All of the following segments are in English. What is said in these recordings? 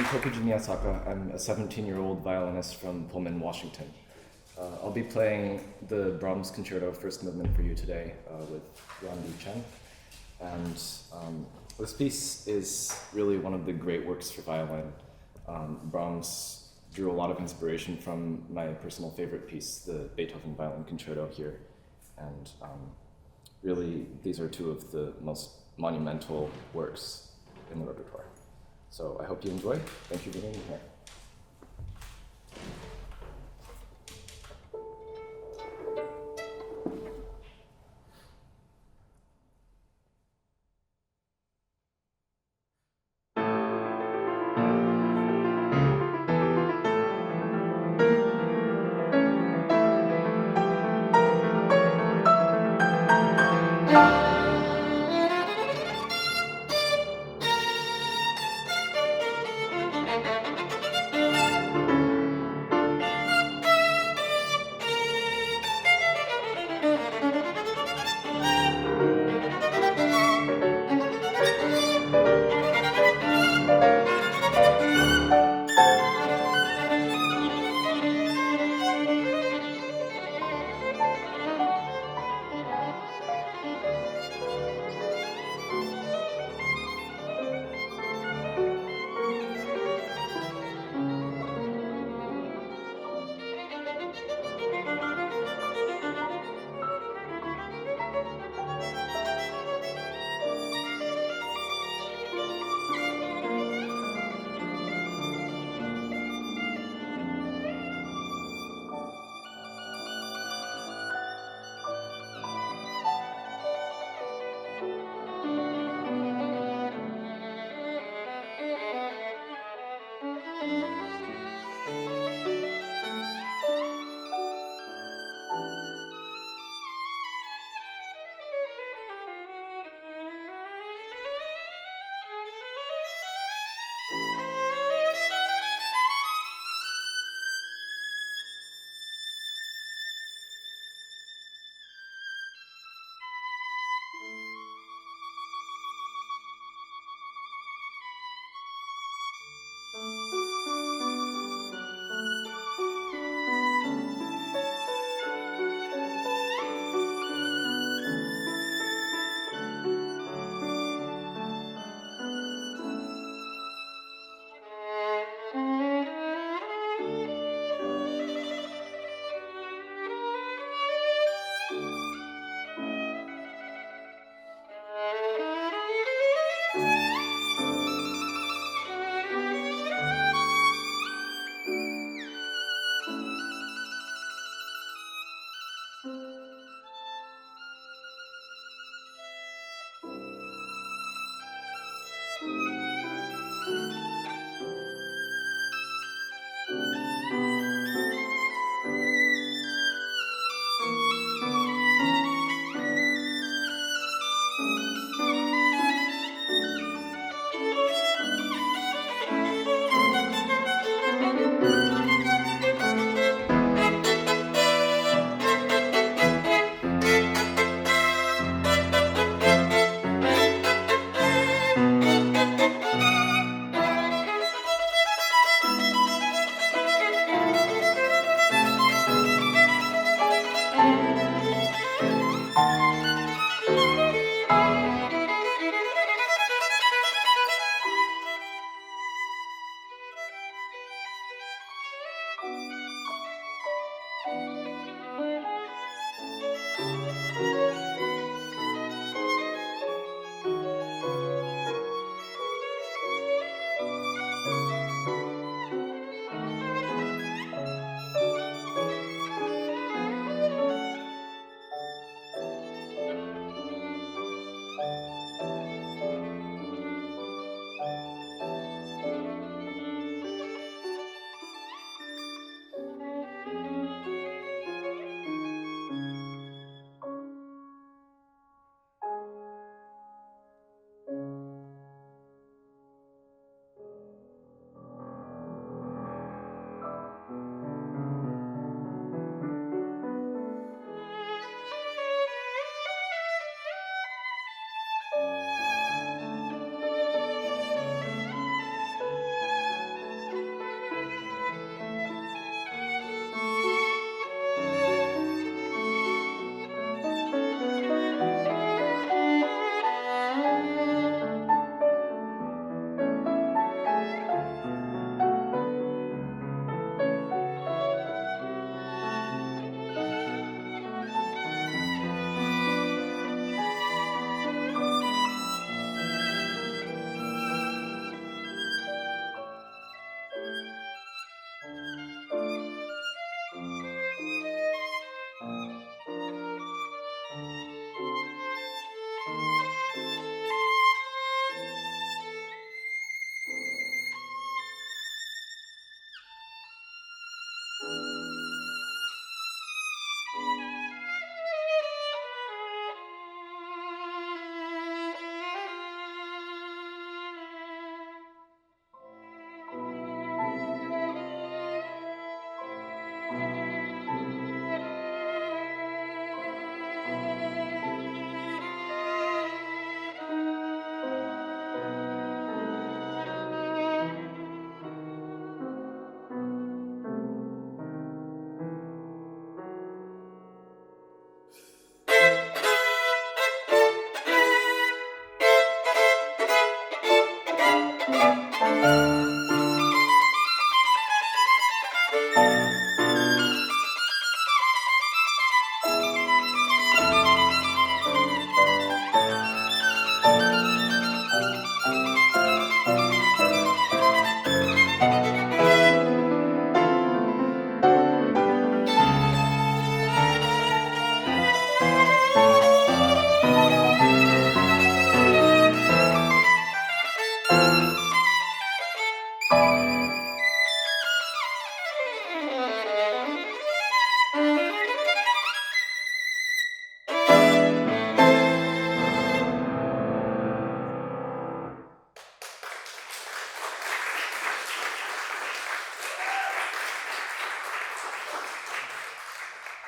Tokuji Miyasaka. I'm a 17-year-old violinist from Pullman, Washington. I'll be playing the BRAHMS Concerto First Movement for you today with Yandi Chen. And this piece is really one of the great works for violin. Brahms drew a lot of inspiration from my personal favorite piece, the Beethoven Violin Concerto here. And really, these are two of the most monumental works in the repertoire. So I hope you enjoy. Thank you for being here.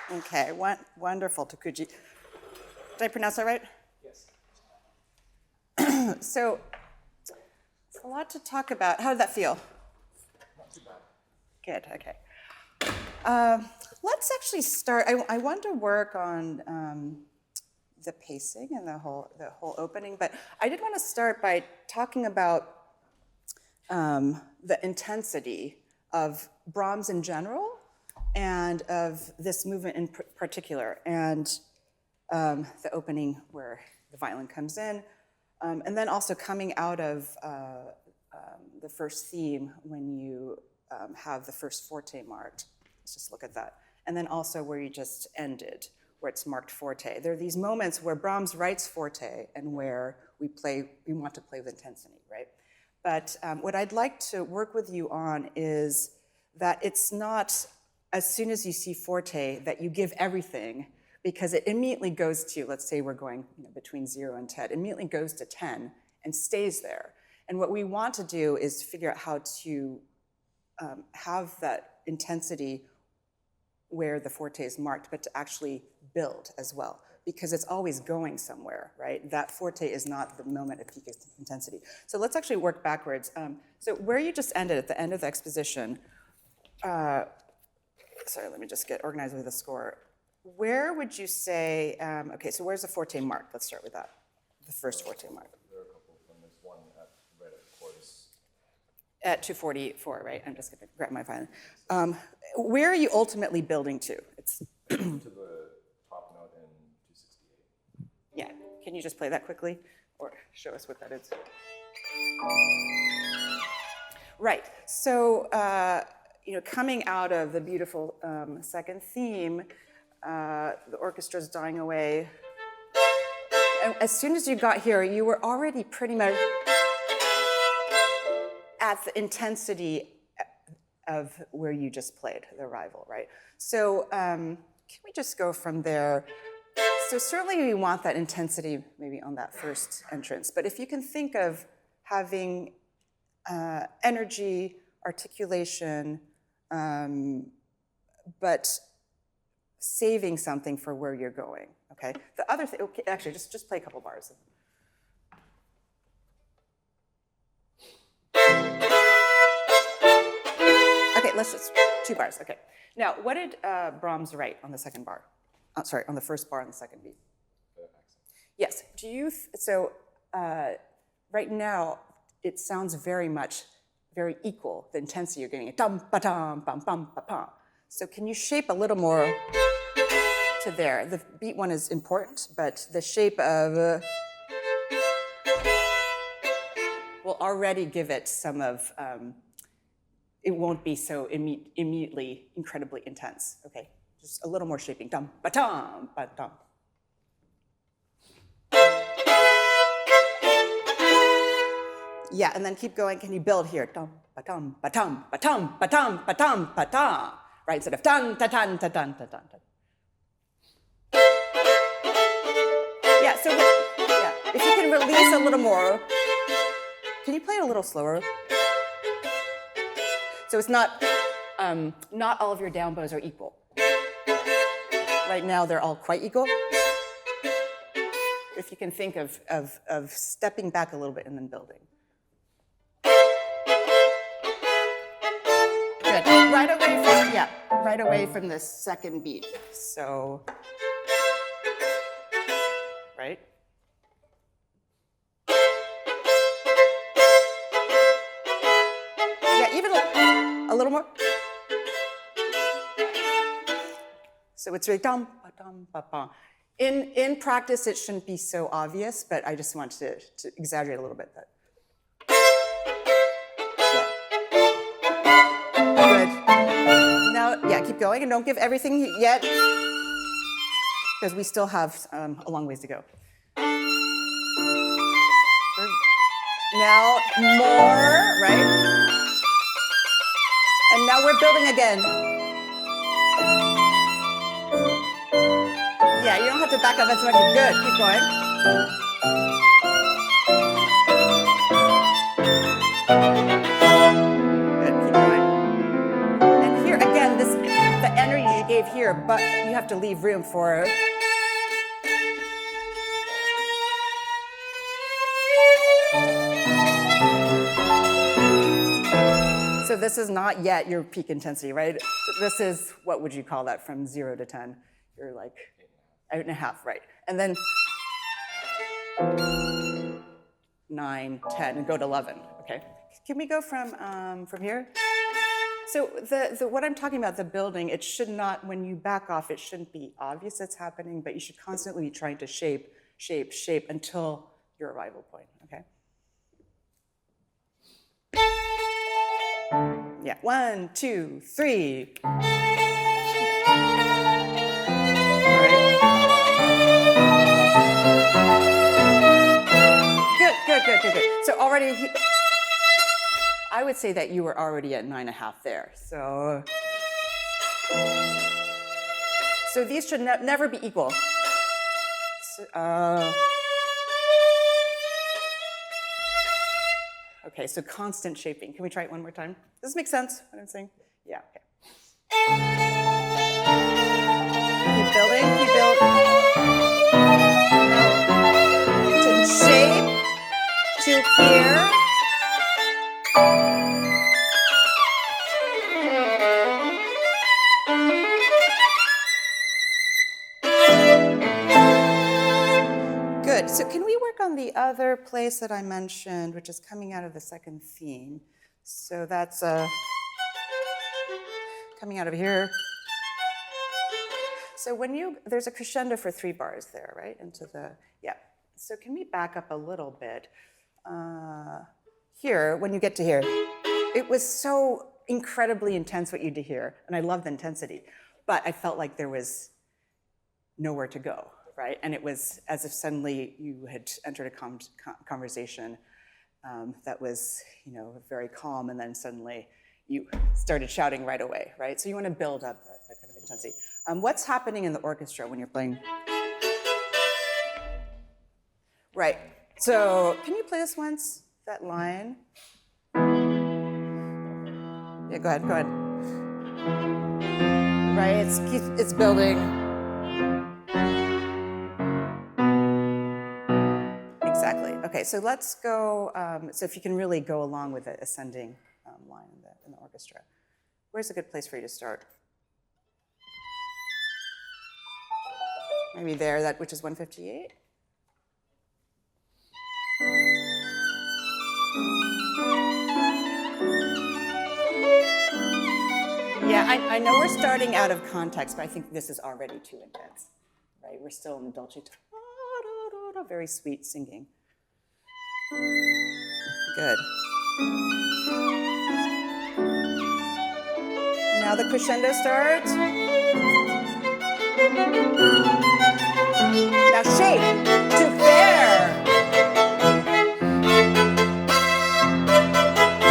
Okay, wonderful, Tokuji. Did I pronounce that right? Yes. So, it's a lot to talk about. How did that feel? Not too bad. Good, okay. Let's actually start. I want to work on the pacing and the whole opening, but I did want to start by talking about the intensity of Brahms in general and of this movement in particular, and the opening where the violin comes in, and then also coming out of the first theme when you have the first forte marked. Let's just look at that. And then also where you just ended, where it's marked forte. There are these moments where Brahms writes forte and where we want to play with intensity, right? But what I'd like to work with you on is that it's not as soon as you see forte that you give everything, because it immediately goes to, let's say we're going between 0 and 10, it immediately goes to 10 and stays there. And what we want to do is figure out how to have that intensity where the forte is marked, but to actually build as well, because it's always going somewhere, right? That forte is not the moment of peak intensity. So let's actually work backwards. So where you just ended at the end of the exposition, sorry, let me just get organized with the score. Where would you say, okay, so where's the forte mark? Let's start with that, the first forte mark. There are a couple of them. There's one right at the chorus. At 244, right? I'm just gonna grab my violin. Where are you ultimately building to? It's to the top note in 268. Yeah, can you just play that quickly? Or show us what that is? Right, so, coming out of the beautiful second theme, the orchestra's dying away. And as soon as you got here, you were already pretty much at the intensity of where you just played, the arrival, right? So can we just go from there? So certainly we want that intensity maybe on that first entrance, but if you can think of having energy, articulation, but saving something for where you're going, okay? The other thing, okay, actually, just play a couple bars. Okay, let's just, 2 bars, okay. Now, what did Brahms write on the second bar? Sorry, on the first bar on the second beat? Yes, do you, right now, it sounds very equal, the intensity you're getting, dum ba dum bum bum ba pam. So can you shape a little more to there? The beat one is important, but the shape of will already give it some of, it won't be so immediately incredibly intense. Okay, just a little more shaping. Dum ba dum ba dum. Yeah, and then keep going. Can you build here? Dum ba dum ba dum ba dum ba dum ba dum ba dum. Right, instead of dun ta dun ta dun ta dun ta. Yeah, so yeah, if you can release a little more, can you play it a little slower? So it's not all of your down bows are equal. Right now they're all quite equal. If you can think of stepping back a little bit and then building. Good. Right away from the second beat. So, right? Yeah, even a little more. So it's really dum ba dum ba ba. In practice, it shouldn't be so obvious, but I just wanted to exaggerate a little bit. Good. Now, yeah, keep going, and don't give everything yet, because we still have a long ways to go. Now, more, right? And now we're building again. Yeah, you don't have to back up as much. Good, keep going. Good, keep going. And here again, the energy you behave here, but you have to leave room for. So this is not yet your peak intensity, right? This is, what would you call that from 0 to 10? You're like 8.5, right? And then 9, 10, and go to 11, okay? Can we go from here? So what I'm talking about, the building, it should not, when you back off, it shouldn't be obvious it's happening, but you should constantly be trying to shape until your arrival point, okay? Yeah, 1, 2, 3. All right. Good. So already, I would say that you were already at 9.5 there. So these should never be equal. Okay, so constant shaping. Can we try it one more time? Does this make sense, what I'm saying? Yeah, okay. Keep building, keep building. To shape, to here. Good, so can we work on the other place that I mentioned, which is coming out of the second theme? So that's coming out of here. So there's a crescendo for 3 bars there, right? Into the, yeah. So can we back up a little bit? Here, when you get to here, it was so incredibly intense what you did here, and I love the intensity, but I felt like there was nowhere to go, right? And it was as if suddenly you had entered a conversation that was, very calm, and then suddenly you started shouting right away, right? So you want to build up that kind of intensity. What's happening in the orchestra when you're playing? Right, so can you play this once, that line? Yeah, go ahead. Right, it's building. Exactly, okay, so let's go, so if you can really go along with the ascending line in the orchestra. Where's a good place for you to start? Maybe there, which is 158. Yeah, I know we're starting out of context, but I think this is already too intense, right? We're still in dolce, very sweet singing. Good. Now the crescendo starts. Now shape to there.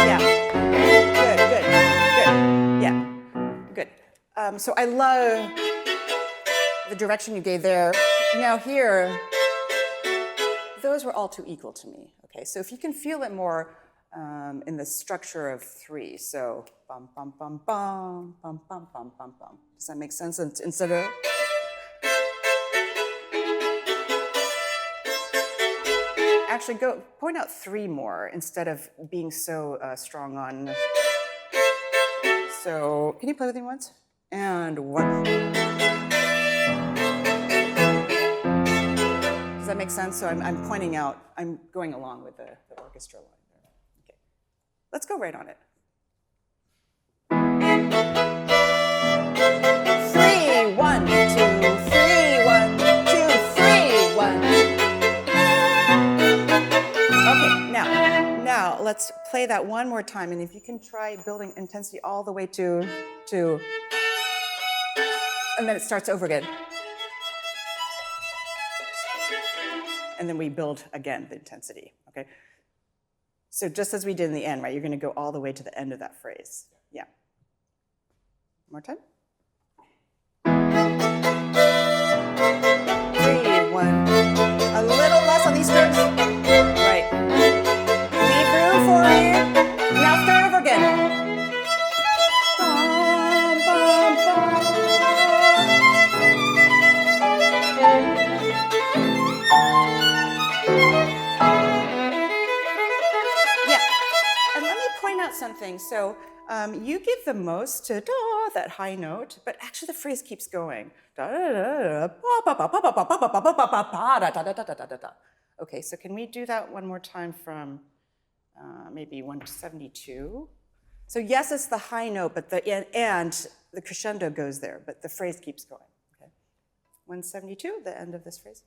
Yeah, good. Yeah, good. So I love the direction you gave there. Now here, those were all too equal to me. Okay, so if you can feel it more in the structure of 3, so bum bum bum bum bum bum bum bum bum. Does that make sense? Instead of actually point out 3 more instead of being so strong on. So can you play with me once? And 1. Does that make sense? So I'm pointing out, I'm going along with the orchestra line there. Okay, let's go right on it. 3, 1, 2, 3, 1, 2, 3, 1. Okay, now let's play that one more time, and if you can try building intensity all the way to, and then it starts over again. And then we build again the intensity, okay? So just as we did in the end, right? You're gonna go all the way to the end of that phrase. Yeah. More time. 3, 1. A little less on these strokes. Right. Leave room for you. Now start over again. Bum, bum, bum. interesting. So you give the most to da, that high note, but actually the phrase keeps going. Okay, so can we do that one more time from maybe 172? So yes, it's the high note, but and the crescendo goes there, but the phrase keeps going. Okay, 172, the end of this phrase.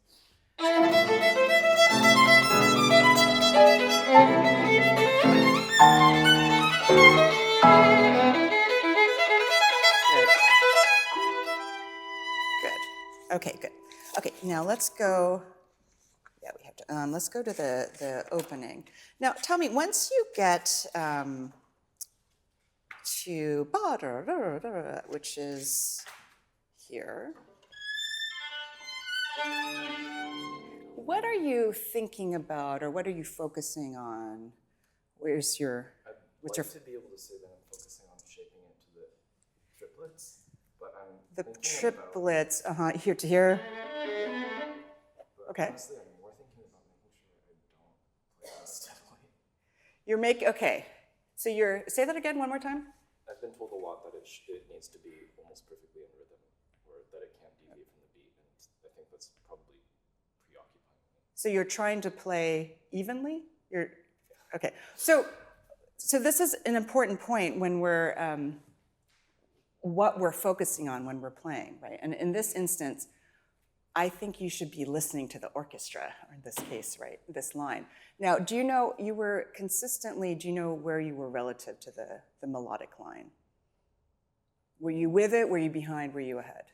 Good. Okay, good. Okay, now let's go. Yeah, we have to. Let's go to the opening. Now, tell me, once you get to ba, which is here, what are you thinking about, or what are you focusing on? Where's your? I'd like to be able to say that I'm focusing on shaping it to the triplets, but I'm The thinking triplets, here to here. But Okay. honestly, I'm more thinking about making sure I don't play this steadily. Okay. So say that again one more time. I've been told a lot that it needs to be almost perfectly in rhythm, or that it can't deviate from the beat, and I think that's probably preoccupying me. So you're trying to play evenly? Okay. So this is an important point when we're, what we're focusing on when we're playing, right? And in this instance, I think you should be listening to the orchestra, or in this case, right, this line. Now, do you know where you were relative to the melodic line? Were you with it? Were you behind? Were you ahead?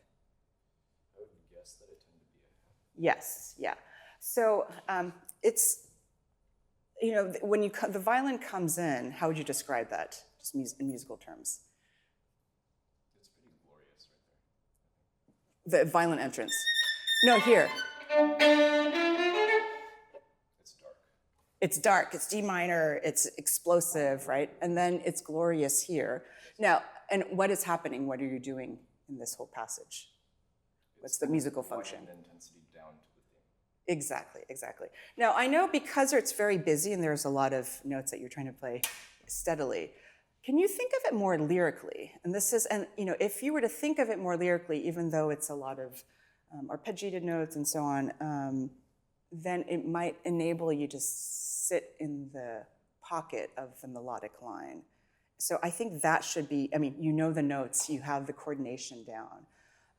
I would guess that I tend to be ahead. Yes, yeah. So it's, when the violin comes in, how would you describe that, just in musical terms? It's pretty glorious right there. The violin entrance. No, here. It's dark. It's dark, it's D minor, it's explosive, right? And then it's glorious here. Now, and what is happening? What are you doing in this whole passage? What's the musical function? Intensity down to the theme. Exactly. Now, I know because it's very busy and there's a lot of notes that you're trying to play steadily, can you think of it more lyrically? And if you were to think of it more lyrically, even though it's a lot of arpeggiated notes and so on, then it might enable you to sit in the pocket of the melodic line. So I think that should be, you know the notes, you have the coordination down.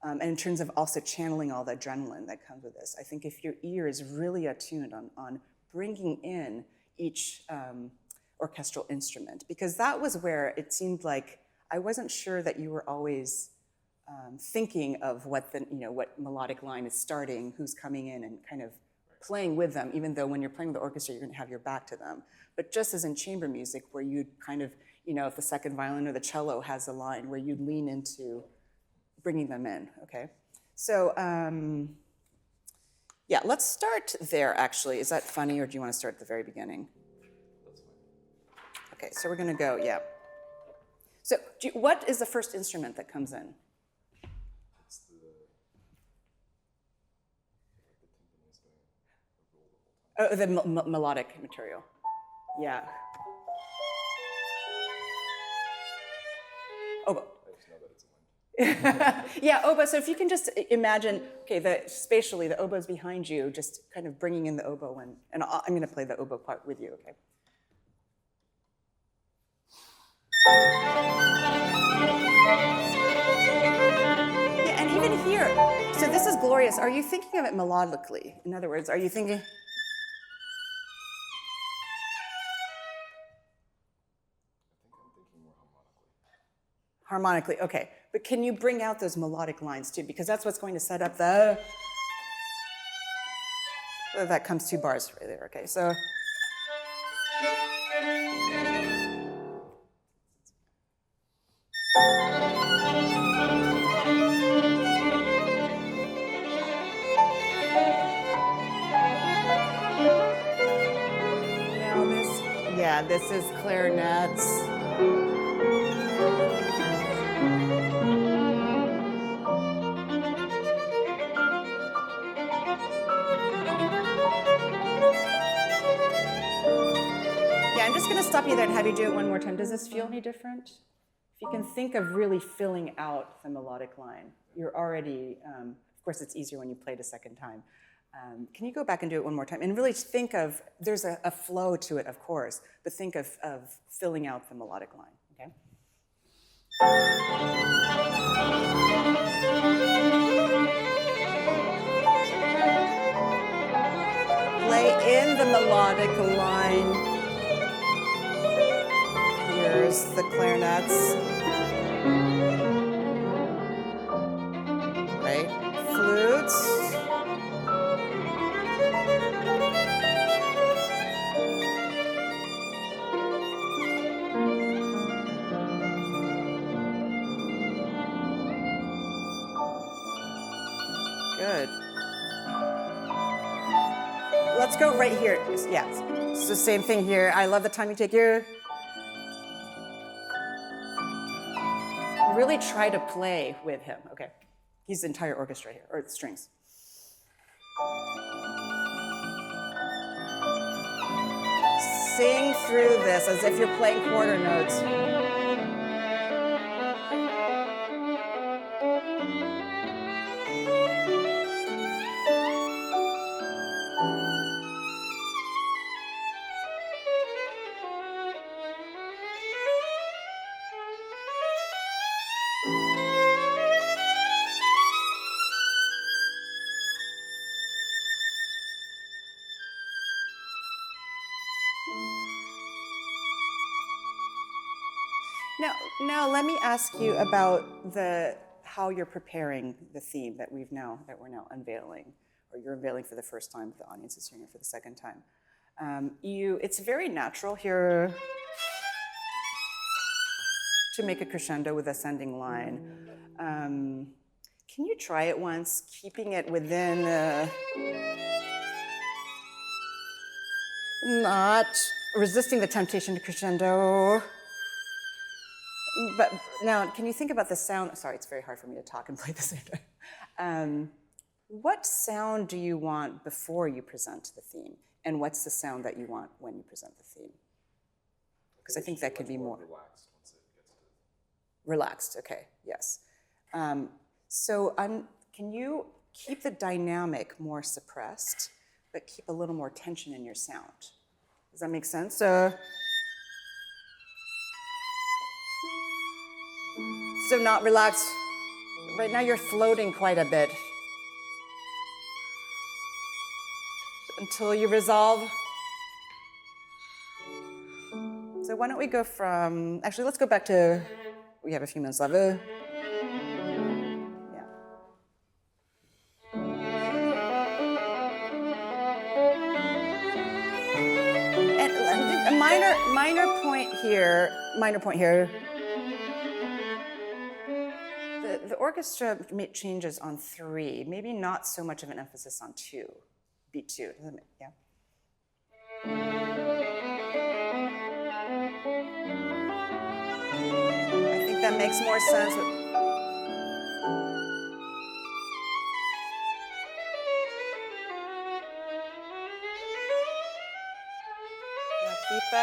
And in terms of also channeling all the adrenaline that comes with this, I think if your ear is really attuned on bringing in each orchestral instrument, because that was where it seemed like I wasn't sure that you were always thinking of what melodic line is starting, who's coming in, and kind of playing with them, even though when you're playing with the orchestra, you're going to have your back to them. But just as in chamber music, where you'd kind of, if the second violin or the cello has a line, where you'd lean into bringing them in, okay? So, yeah, let's start there, actually. Is that funny, or do you want to start at the very beginning? That's fine. Okay, so we're going to go, yeah. So what is the first instrument that comes in? It's the timpani is doing a roll the whole time. Oh, the melodic material. Yeah. Oboe. I just know that it's a wind. Yeah, oboe. So if you can just imagine, okay, spatially, the oboe's behind you, just kind of bringing in the oboe, and I'm going to play the oboe part with you, okay? Yeah, and even here, so this is glorious. Are you thinking of it melodically? In other words, are you thinking? Harmonically, okay. But can you bring out those melodic lines too? Because that's what's going to set up the... That comes 2 bars right there, okay. So... Now this is clarinets. stop you there and have you do it one more time. Does this feel any different? If you can think of really filling out the melodic line, you're already, of course it's easier when you play it a second time. Can you go back and do it one more time? And really think of, there's a flow to it, of course, but think of filling out the melodic line, okay? Play in the melodic line. Here's the clarinets. Right? Flutes. Good. Let's go right here. Yes, it's the same thing here. I love the time you take here. Really try to play with him. Okay, he's the entire orchestra here, or the strings. Sing through this as if you're playing quarter notes. Now let me ask you about how you're preparing the theme that we're now unveiling, or you're unveiling for the first time. The audience is hearing it for the second time. It's very natural here to make a crescendo with ascending line. Can you try it once, keeping it within, not resisting the temptation to crescendo? But now, can you think about the sound? Sorry, it's very hard for me to talk and play at the same time. What sound do you want before you present the theme? And what's the sound that you want when you present the theme? Because I think that could be more relaxed once it gets to... Relaxed, okay, yes. Can you keep the dynamic more suppressed, but keep a little more tension in your sound? Does that make sense? So not relaxed. Right now you're floating quite a bit. Until you resolve. So why don't we go from, actually let's go back to, we have a few minutes left. Yeah. And a minor point here. The orchestra changes on 3, maybe not so much of an emphasis on 2, beat 2, yeah? I think that makes more sense. Now keep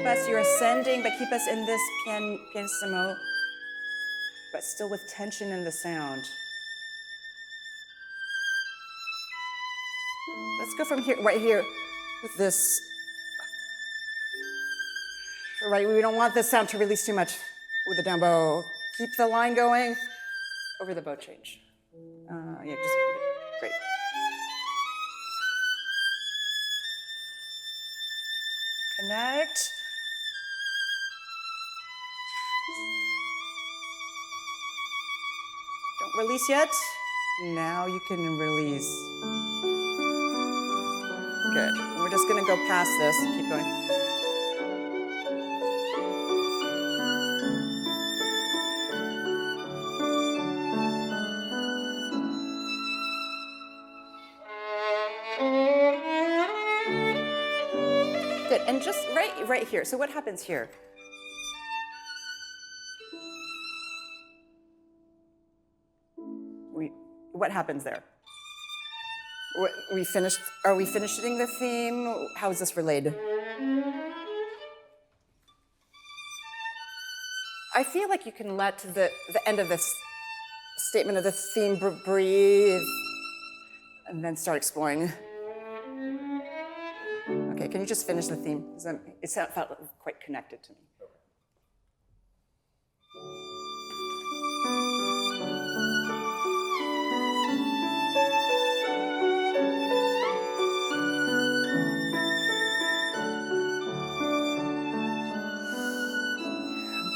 us, you're ascending, but keep us in this pianissimo, but still with tension in the sound. Let's go from here, right here, with this. Right, we don't want this sound to release too much with the down bow. Keep the line going over the bow change. Yeah, just great. Connect. Don't release yet. Now you can release. Good. We're just going to go past this and keep going. Good. And just right here. So what happens here? What happens there? We finished. Are we finishing the theme? How is this related? I feel like you can let the end of this statement of the theme breathe and then start exploring. Okay, can you just finish the theme? It felt quite connected to me.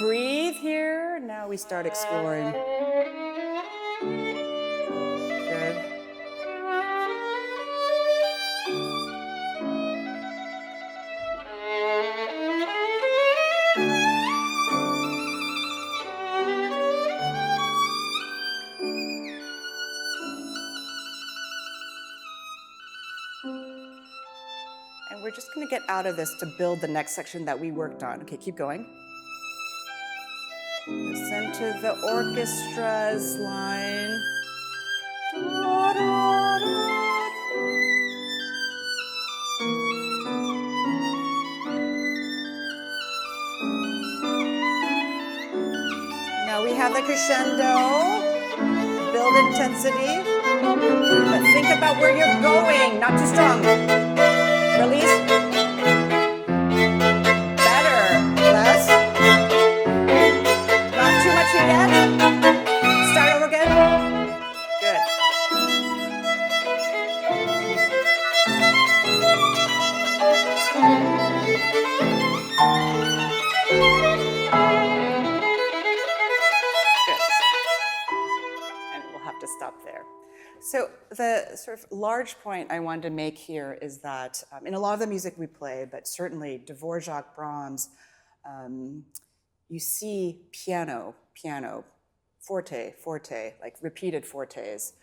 Breathe here. Now we start exploring. Good. And we're just going to get out of this to build the next section that we worked on. Okay, keep going. Listen to the orchestra's line. Now we have the crescendo. Build intensity. But think about where you're going, not too strong. Release. Better. Less. Not too much yet. Start over again. Good. Good. And we'll have to stop there. So the sort of large point I wanted to make here is that in a lot of the music we play, but certainly Dvorak, Brahms, you see piano, forte, like repeated fortes.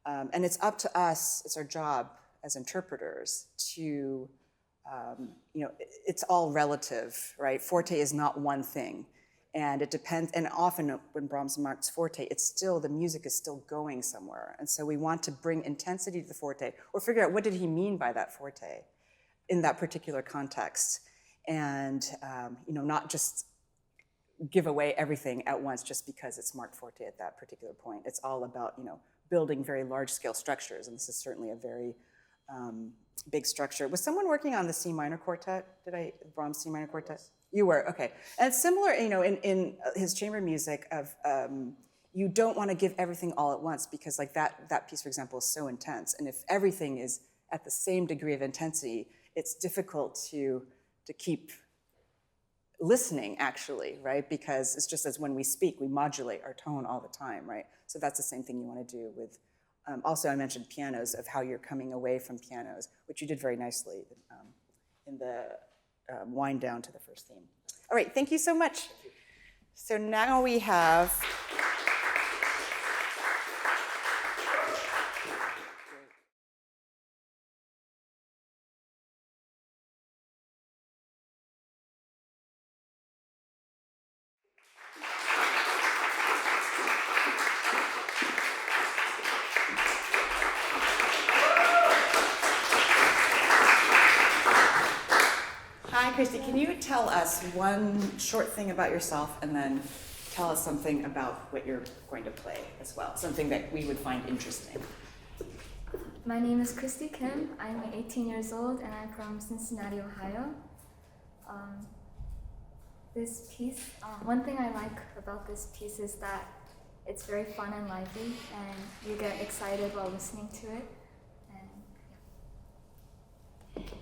And it's up to us, it's our job as interpreters to, it's all relative, right? Forte is not one thing. And it depends, and often when Brahms marks forte, it's still, the music is still going somewhere. And so we want to bring intensity to the forte, or figure out what did he mean by that forte in that particular context. And, not just give away everything at once just because it's marked forte at that particular point. It's all about, building very large scale structures. And this is certainly a very big structure. Was someone working on the C minor quartet? Brahms C minor quartet? You were, okay. And it's similar, in his chamber music of, you don't want to give everything all at once because like that piece, for example, is so intense. And if everything is at the same degree of intensity, it's difficult to keep listening actually, right? Because it's just as when we speak, we modulate our tone all the time, right? So that's the same thing you want to do with, also I mentioned pianos, of how you're coming away from pianos, which you did very nicely in the wind down to the first theme. All right, thank you so much. So now we have, Christy, can you tell us one short thing about yourself and then tell us something about what you're going to play as well, something that we would find interesting. My name is Christy Kim. I'm 18 years old and I'm from Cincinnati, Ohio. This piece, one thing I like about this piece is that it's very fun and lively and you get excited while listening to it. And, yeah.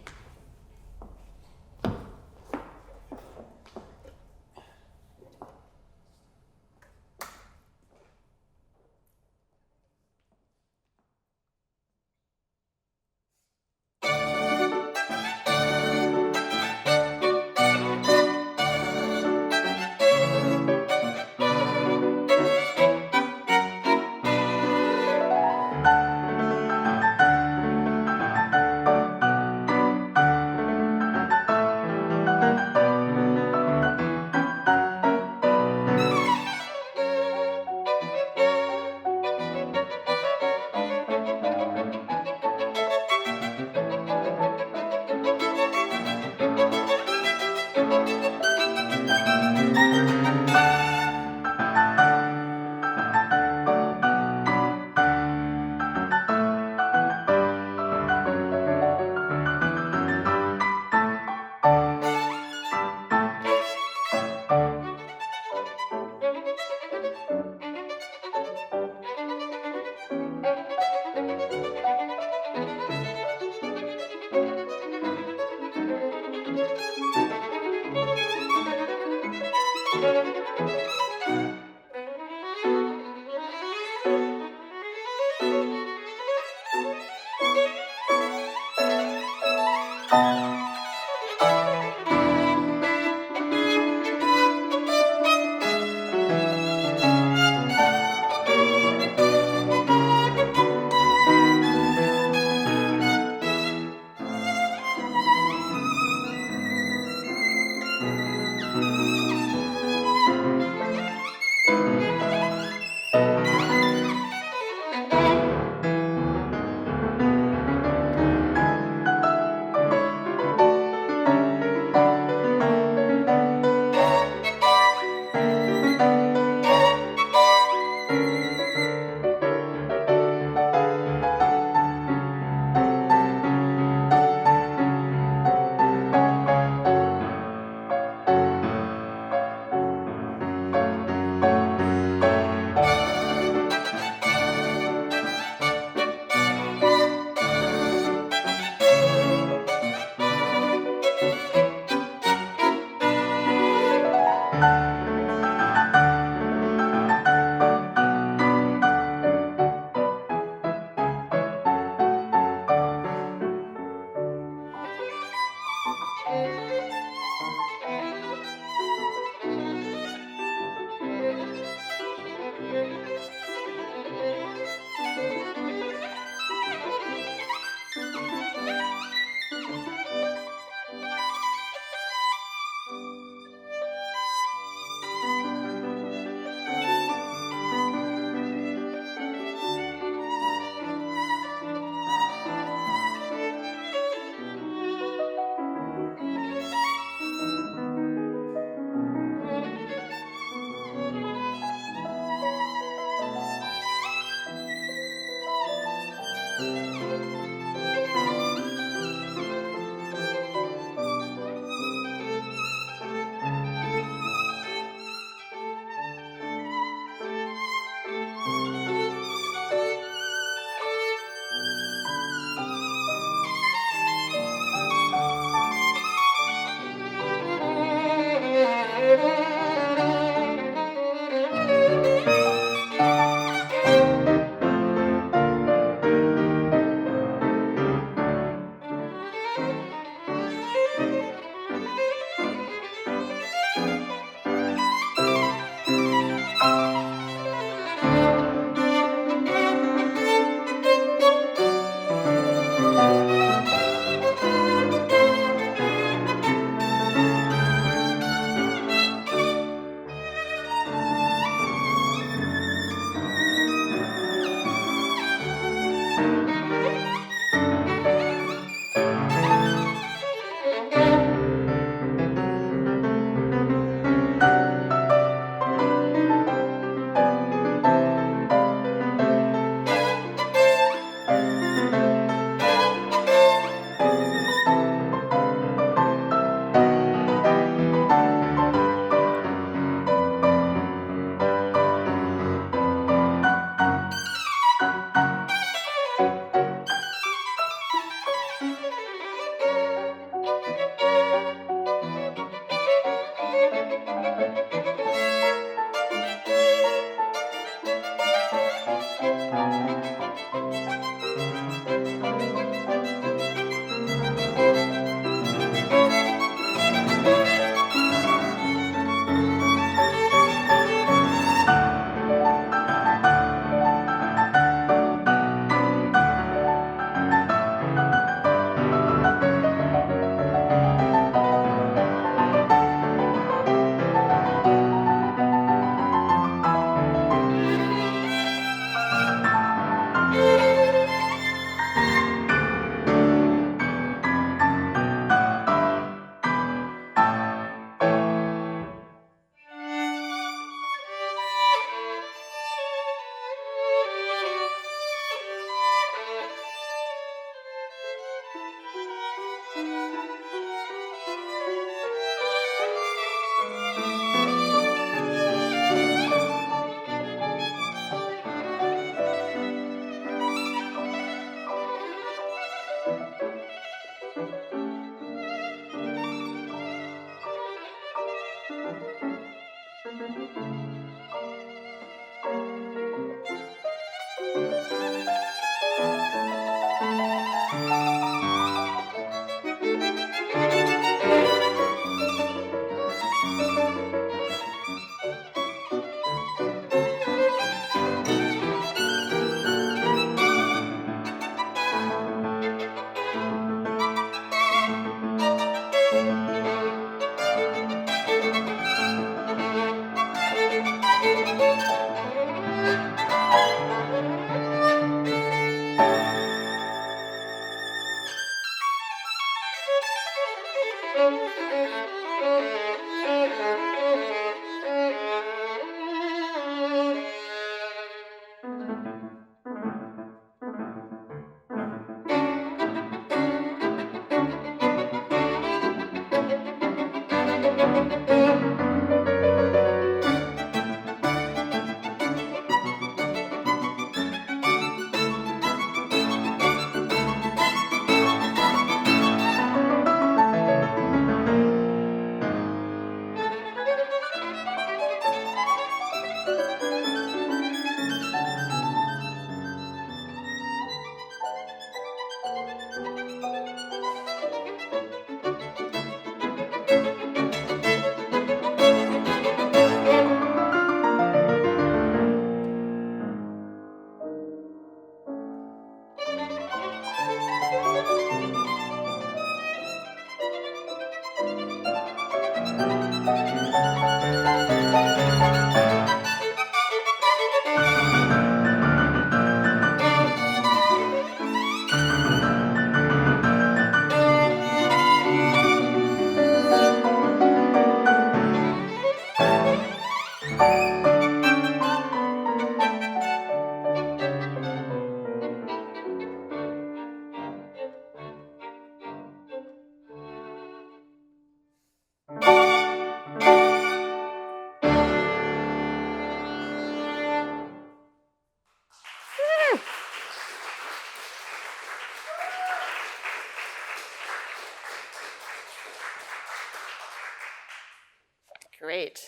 great.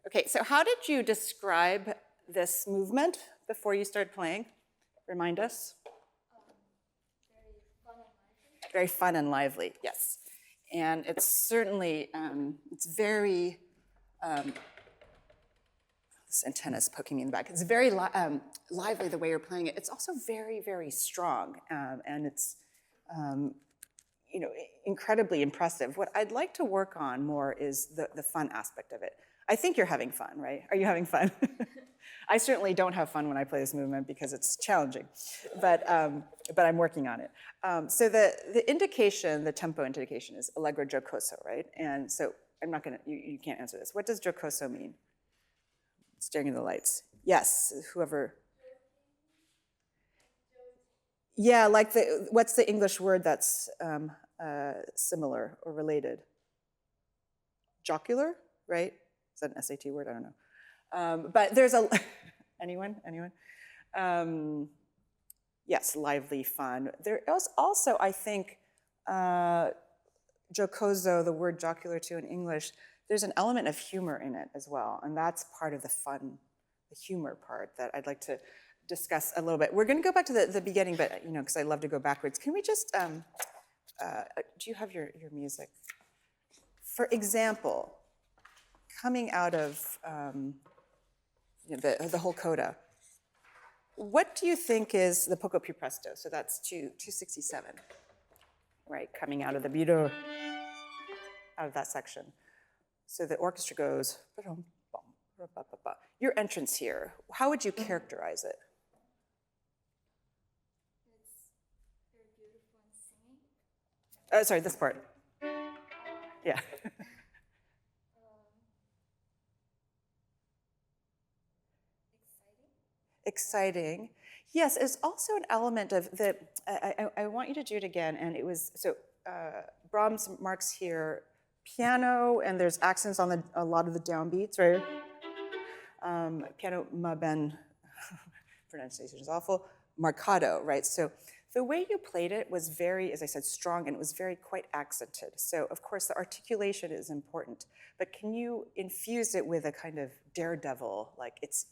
Okay, so how did you describe this movement before you started playing? Remind us. Very fun and lively, yes. And it's certainly, it's very, this antenna's poking me in the back. It's very lively the way you're playing it. It's also very, very strong, and it's, you know, incredibly impressive. What I'd like to work on more is the fun aspect of it. I think you're having fun, right? Are you having fun? I certainly don't have fun when I play this movement because it's challenging, but I'm working on it. So the indication, the tempo indication is Allegro giocoso, right? And so I'm not gonna, you can't answer this. What does giocoso mean? Staring at the lights. Yes, whoever. Yeah, like what's the English word that's similar or related? Jocular, right? Is that an SAT word? I don't know. But there's a, anyone? Yes, lively, fun. There is also, I think, giocoso, the word jocular too in English, there's an element of humor in it as well. And that's part of the fun, the humor part that I'd like to discuss a little bit. We're gonna go back to the beginning, but you know, because I love to go backwards. Can we just, do you have your music? For example, coming out of you know, the whole coda, what do you think is the Poco più presto? So that's 267, right? Coming out of the budo, out of that section. So the orchestra goes, your entrance here, how would you characterize it? It's very beautiful and singing. Sorry, this part. Yeah. Exciting. Yes, it's also an element of the, I want you to do it again, and it was, so Brahms marks here piano, and there's accents on a lot of the downbeats, right? Piano, ma ben, pronunciation is awful, marcato, right? So the way you played it was very, as I said, strong, and it was very quite accented. So of course the articulation is important, but can you infuse it with a kind of daredevil, like it's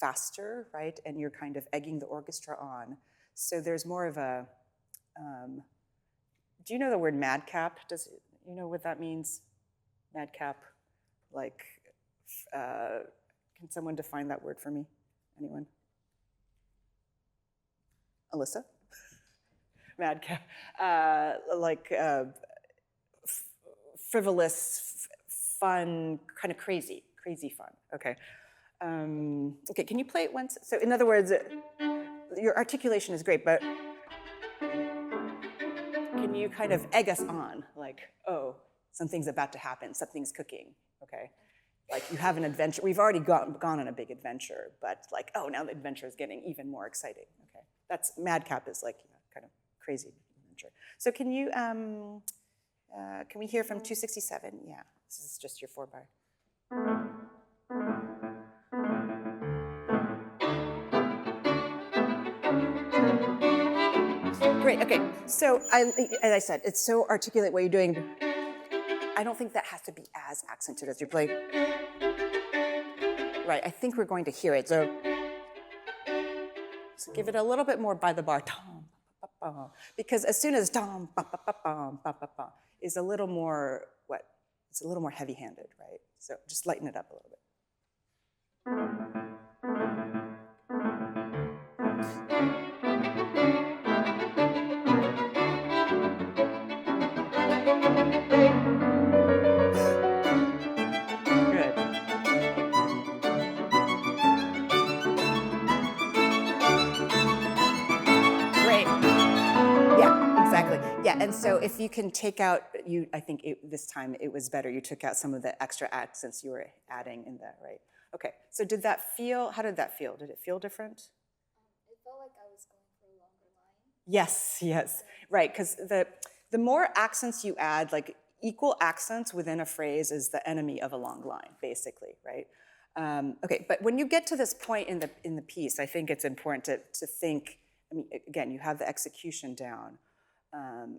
faster, right? And you're kind of egging the orchestra on. So there's more of a, do you know the word madcap? You know what that means? Madcap, like, can someone define that word for me? Anyone? Alyssa? Madcap, like frivolous, fun, kind of crazy fun, okay. Okay, can you play it once? So in other words, your articulation is great, but can you kind of egg us on? Like, oh, something's about to happen, something's cooking, okay? Like you have an adventure, we've already gone on a big adventure, but like, oh, now the adventure is getting even more exciting, okay? That's, madcap is like, you know, kind of crazy adventure. So can you, can we hear from 267? Yeah, this is just your 4-bar. Great, okay, so as I said, it's so articulate what you're doing. I don't think that has to be as accented as you're playing. Right, I think we're going to hear it, so give it a little bit more by the bar, because as soon as is a little more, it's a little more heavy-handed, right? So just lighten it up a little bit. Yeah, and so if you can take out, I think this time it was better, you took out some of the extra accents you were adding in there, right? Okay, so how did that feel? Did it feel different? It felt like I was going for a longer line. Yes, right, because the more accents you add, like equal accents within a phrase is the enemy of a long line, basically, right? Okay, but when you get to this point in the piece, I think it's important to think, I mean, again, you have the execution down,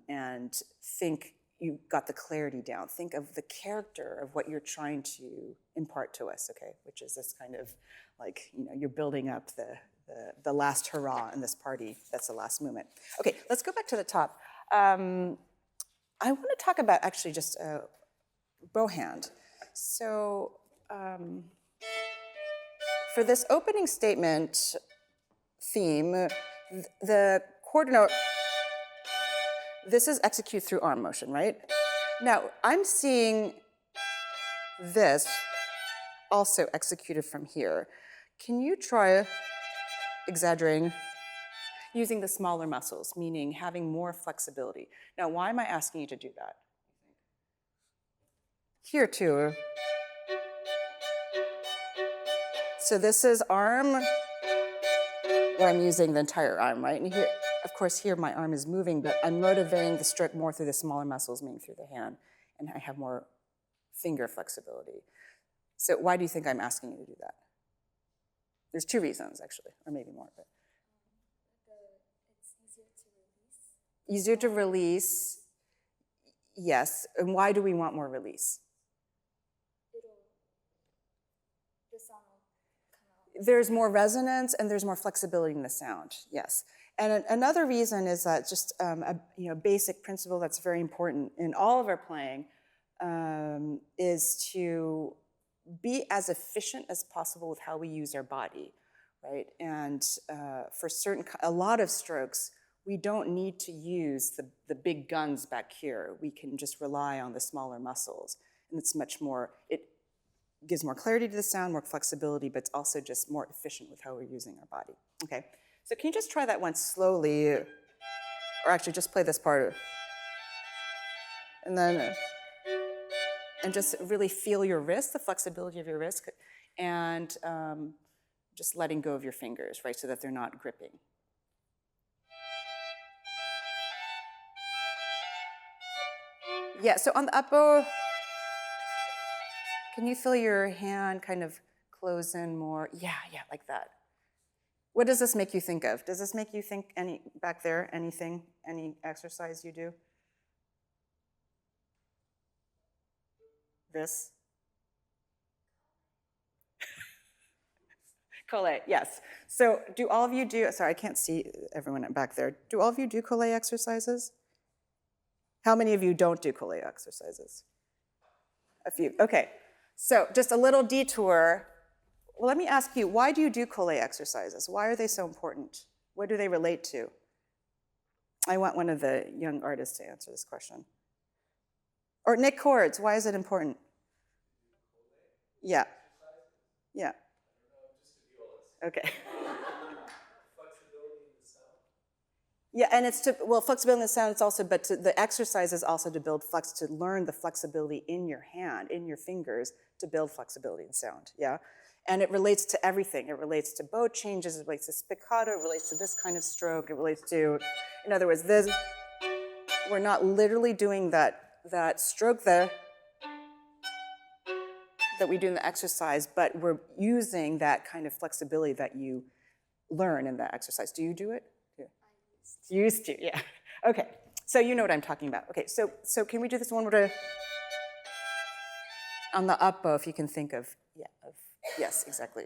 and think, you got the clarity down. Think of the character of what you're trying to impart to us, okay? Which is this kind of like, you're building up the last hurrah in this party. That's the last movement. Okay, let's go back to the top. I want to talk about actually just bow hand. So for this opening statement theme, the quarter note, this is execute through arm motion, right? Now, I'm seeing this also executed from here. Can you try exaggerating using the smaller muscles, meaning having more flexibility? Now, why am I asking you to do that? Here too. So this is arm, where I'm using the entire arm, right? And here, of course, here my arm is moving, but I'm motivating the stroke more through the smaller muscles, meaning through the hand, and I have more finger flexibility. So why do you think I'm asking you to do that? There's two reasons, actually, or maybe more. But. It's easier to release. Easier to release, yes. And why do we want more release? The sound will come out. There's more resonance and there's more flexibility in the sound, yes. And another reason is that just a basic principle that's very important in all of our playing is to be as efficient as possible with how we use our body, right? And for a lot of strokes, we don't need to use the big guns back here. We can just rely on the smaller muscles. And it's much more, it gives more clarity to the sound, more flexibility, but it's also just more efficient with how we're using our body. Okay, so can you just try that once slowly, or actually just play this part, and then, and just really feel your wrist, the flexibility of your wrist, and just letting go of your fingers, right, so that they're not gripping. Yeah, so on the up bow, can you feel your hand kind of close in more? Yeah, like that. What does this make you think of? Does this make you think back there, anything, any exercise you do? This? Collé, yes. So do all of you do, sorry, I can't see everyone back there. Do all of you do collé exercises? How many of you don't do collé exercises? A few, okay. So just a little detour. Well, let me ask you, why do you do collé exercises? Why are they so important? What do they relate to? I want one of the young artists to answer this question. Or Nick Cords, why is it important? Yeah. Yeah. Okay. Yeah, and it's to, well, flexibility in the sound, it's also, but the exercise is also to build to learn the flexibility in your hand, in your fingers, to build flexibility in sound, yeah? And it relates to everything. It relates to bow changes, it relates to spiccato, it relates to this kind of stroke, it relates to, in other words, this, we're not literally doing that stroke there that we do in the exercise, but we're using that kind of flexibility that you learn in the exercise. Do you do it? Used to, yeah. Okay, so you know what I'm talking about. Okay, so can we do this one more time? On the up bow, if you can think of, yeah, yes, exactly.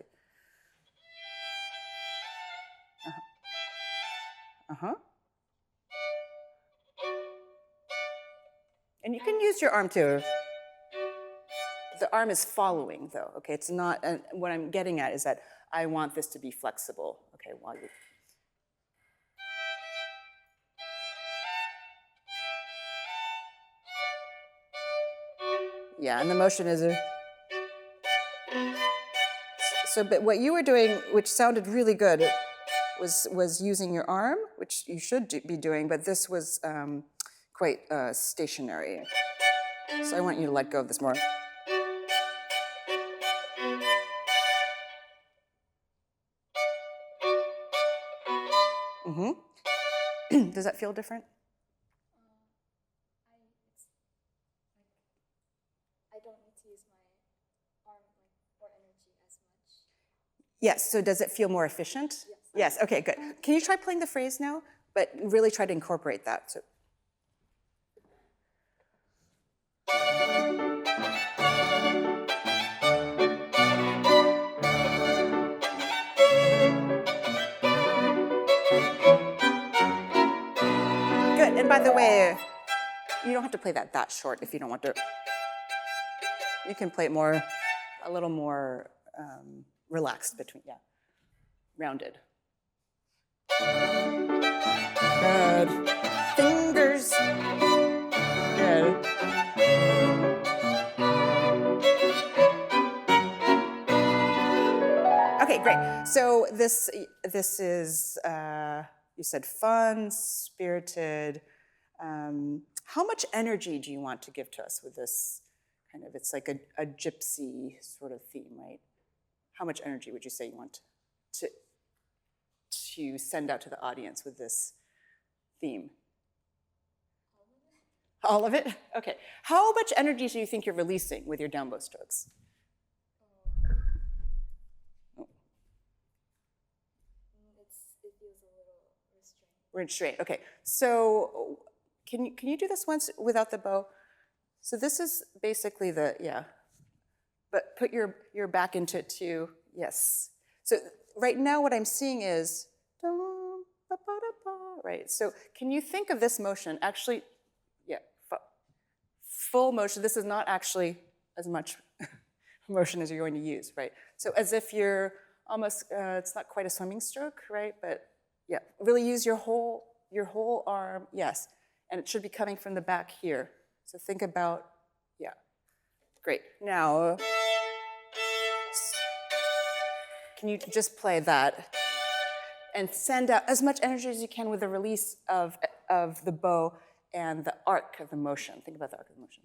Uh-huh. And you can use your arm too. The arm is following though, okay? It's not, what I'm getting at is that I want this to be flexible, okay, while you, yeah, and the motion is so, but what you were doing, which sounded really good, was using your arm, which you should be doing, but this was quite stationary. So I want you to let go of this more. Mm-hmm. Does that feel different? I don't need to use my arm or energy as much. Yes, so does it feel more efficient? Yes, okay, good. Can you try playing the phrase now? But really try to incorporate that. So. Good, and by the way, you don't have to play that short if you don't want to. You can play it more, a little more relaxed between, yeah, rounded. Good. Fingers. Good. Okay, great. So this is, you said fun, spirited. How much energy do you want to give to us with this kind of, it's like a gypsy sort of theme, right? How much energy would you say you want to send out to the audience with this theme? All of it? Okay. How much energy do you think you're releasing with your down bow strokes? It feels a little restrained. Restrained. Okay. So can you do this once without the bow? So this is basically the, yeah. But put your back into it too. Yes. So right now what I'm seeing is, right? So can you think of this motion? Actually, yeah, full motion. This is not actually as much motion as you're going to use, right? So as if you're almost, it's not quite a swimming stroke, right? But yeah, really use your whole arm, yes. And it should be coming from the back here. So think about, yeah, great. Now, can you just play that and send out as much energy as you can with the release of the bow and the arc of the motion. Think about the arc of the motion.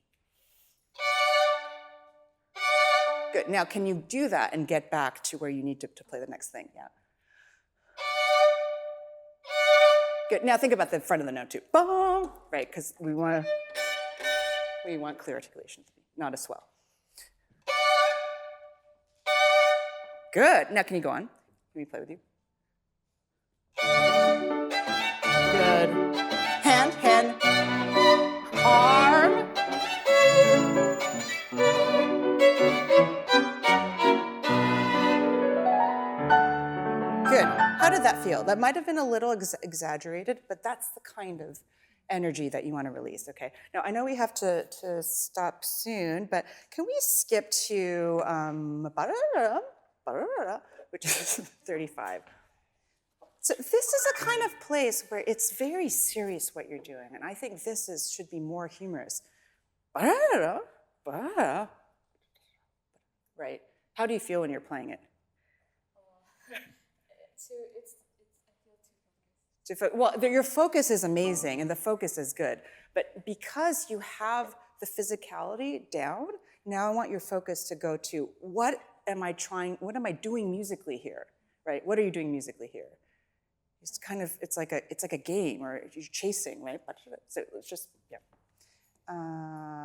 Good, now can you do that and get back to where you need to play the next thing, yeah. Good, now think about the front of the note too. Boom, right, because we want clear articulation to be, not a swell. Good, now can you go on? Can we play with you? Good. Hand, arm. Good. How did that feel? That might have been a little exaggerated, but that's the kind of energy that you want to release, okay? Now, I know we have to stop soon, but can we skip to which is 35. So this is a kind of place where it's very serious what you're doing, and I think this should be more humorous. Right? How do you feel when you're playing it? Well, your focus is amazing, and the focus is good, but because you have the physicality down, now I want your focus to go to what am I doing musically here, right? What are you doing musically here? It's kind of, it's like a game, or you're chasing, right? So it's just, yeah.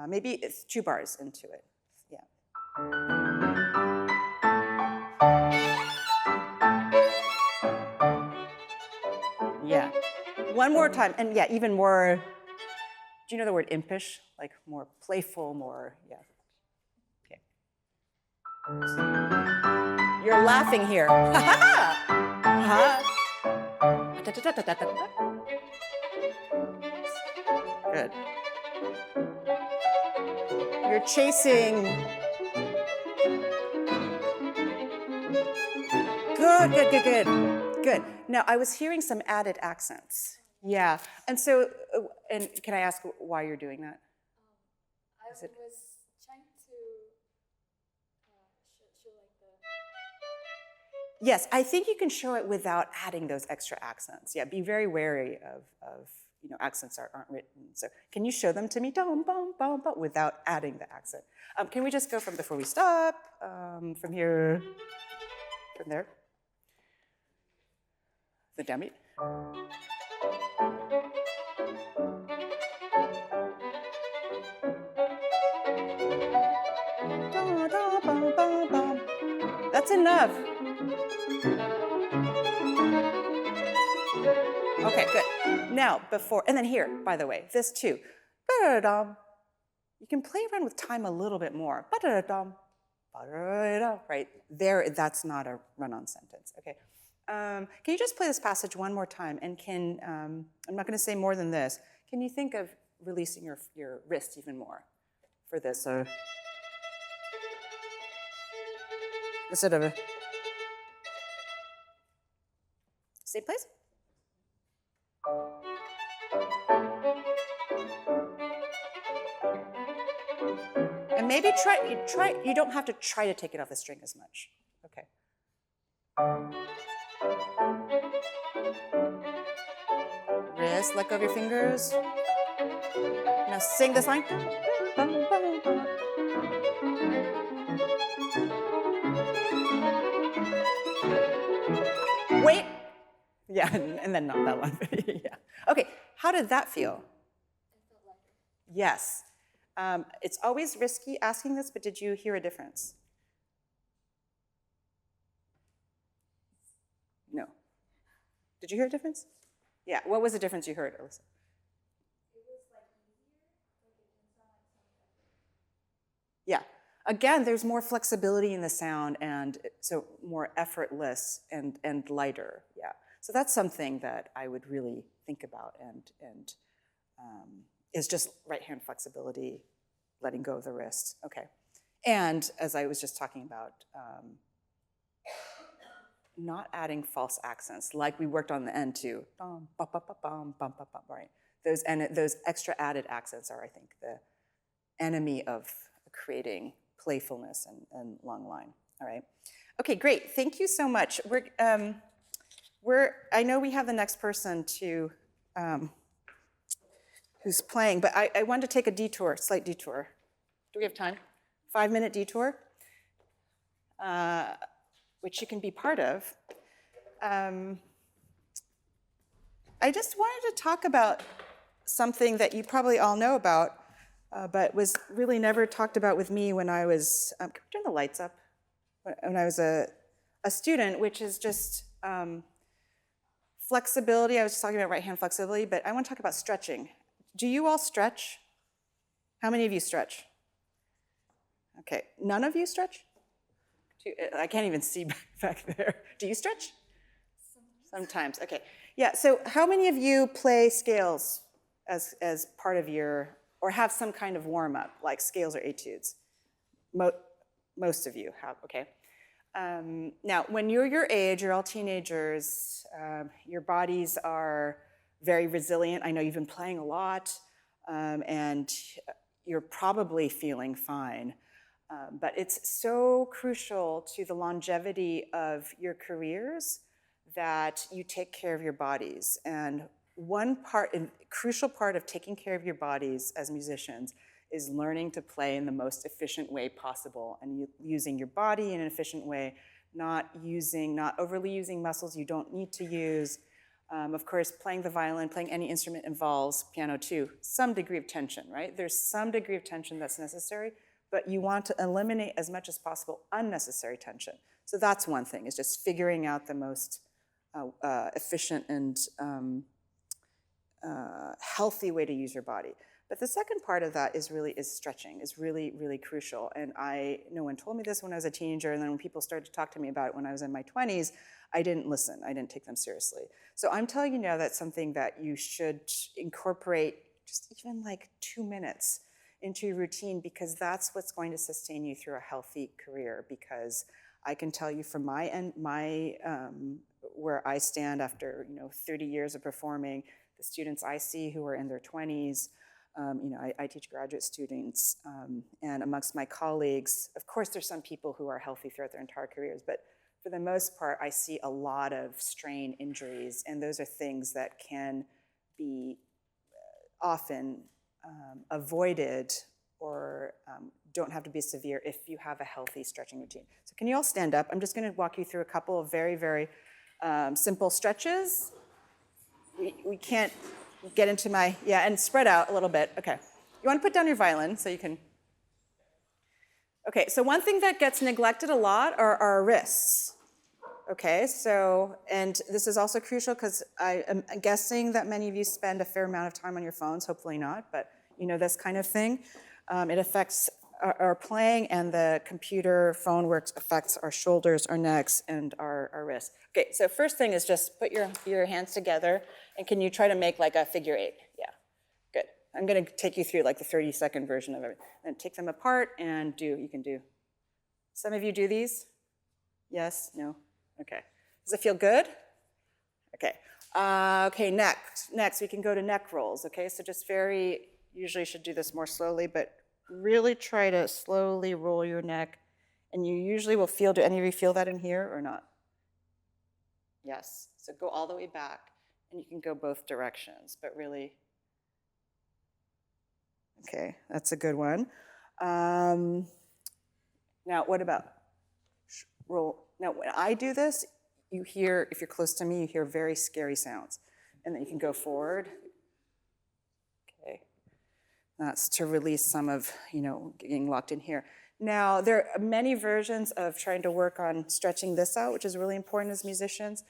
Maybe it's 2 bars into it, yeah. Yeah, one more time, and yeah, even more, do you know the word impish? Like more playful, more, yeah. Okay. You're laughing here. Good. You're chasing. Good. Now, I was hearing some added accents. Yeah, and so, and can I ask why you're doing that? I was trying to show like the... Yes, I think you can show it without adding those extra accents. Yeah, be very wary of accents aren't written. So can you show them to me? Without adding the accent. Can we just go from before we stop, from here, from there? The downbeat. That's enough. Okay, good. Now, before, and then here, by the way, this too. You can play around with time a little bit more. Ba-da-da-dum, ba-da-da-da, right? There, that's not a run-on sentence, okay? Can you just play this passage one more time? And can, I'm not gonna say more than this. Can you think of releasing your wrist even more for this? Instead of a, stay please. And maybe try, you don't have to try to take it off the string as much. Okay. Wrist, let go of your fingers. Now sing this line. Wait. Yeah, and then not that one. Yeah. Okay, how did that feel? Yes. It's always risky asking this, but did you hear a difference? No. Did you hear a difference? Yeah, what was the difference you heard, Alyssa? It was like easier, like it didn't sound like something. Yeah. Again, there's more flexibility in the sound, and so more effortless and lighter. Yeah. So that's something that I would really think about, and is just right hand flexibility, letting go of the wrist. Okay. And as I was just talking about, not adding false accents, like we worked on the end too. Right. Those extra added accents are, I think, the enemy of creating playfulness and long line. All right. Okay, great. Thank you so much. I know we have the next person to who's playing, but I wanted to take a detour, slight detour. Do we have time? 5-minute detour, which you can be part of. I just wanted to talk about something that you probably all know about, but was really never talked about with me when I was, can we turn the lights up? When I was a student, which is just flexibility. I was just talking about right hand flexibility, but I want to talk about stretching. Do you all stretch? How many of you stretch? Okay, none of you stretch? I can't even see back there. Do you stretch? Sometimes, okay. Yeah, so how many of you play scales as part of your, or have some kind of warm-up, like scales or etudes? Most of you have, okay. Now, when you're your age, you're all teenagers, your bodies are very resilient. I know you've been playing a lot, and you're probably feeling fine. But it's so crucial to the longevity of your careers that you take care of your bodies. And one crucial part of taking care of your bodies as musicians is learning to play in the most efficient way possible, and using your body in an efficient way, not overly using muscles you don't need to use. Of course, playing the violin, playing any instrument involves, piano too, some degree of tension, right? There's some degree of tension that's necessary, but you want to eliminate as much as possible unnecessary tension. So that's one thing, is just figuring out the most efficient and healthy way to use your body. But the second part of that is stretching, is really, really crucial. And no one told me this when I was a teenager, and then when people started to talk to me about it when I was in my 20s, I didn't listen, I didn't take them seriously. So I'm telling you now that's something that you should incorporate, just even like 2 minutes into your routine, because that's what's going to sustain you through a healthy career. Because I can tell you from my end, where I stand after 30 years of performing, the students I see who are in their 20s, I teach graduate students, and amongst my colleagues, of course there's some people who are healthy throughout their entire careers, but for the most part, I see a lot of strain injuries, and those are things that can be often avoided or don't have to be severe if you have a healthy stretching routine. So can you all stand up? I'm just gonna walk you through a couple of very, very simple stretches. We can't get into and spread out a little bit. Okay, you wanna put down your violin so you can. Okay, so one thing that gets neglected a lot are our wrists. Okay, so, and this is also crucial because I am guessing that many of you spend a fair amount of time on your phones, hopefully not, but this kind of thing. It affects our playing, and the computer phone works affects our shoulders, our necks, and our wrists. Okay, so first thing is just put your hands together, and can you try to make like a figure 8? Yeah, good. I'm gonna take you through like the 30-second version of it. Then take them apart and you can do. Some of you do these? Yes, no? Okay. Does it feel good? Okay. Okay, next we can go to neck rolls, okay? So just usually should do this more slowly, but really try to slowly roll your neck, and you usually will feel, do any of you feel that in here or not? Yes, so go all the way back, and you can go both directions, but really, okay, that's a good one. Now, what about roll? Now, when I do this, you hear, if you're close to me, you hear very scary sounds, and then you can go forward. Okay. That's to release some of, getting locked in here. Now, there are many versions of trying to work on stretching this out, which is really important as musicians.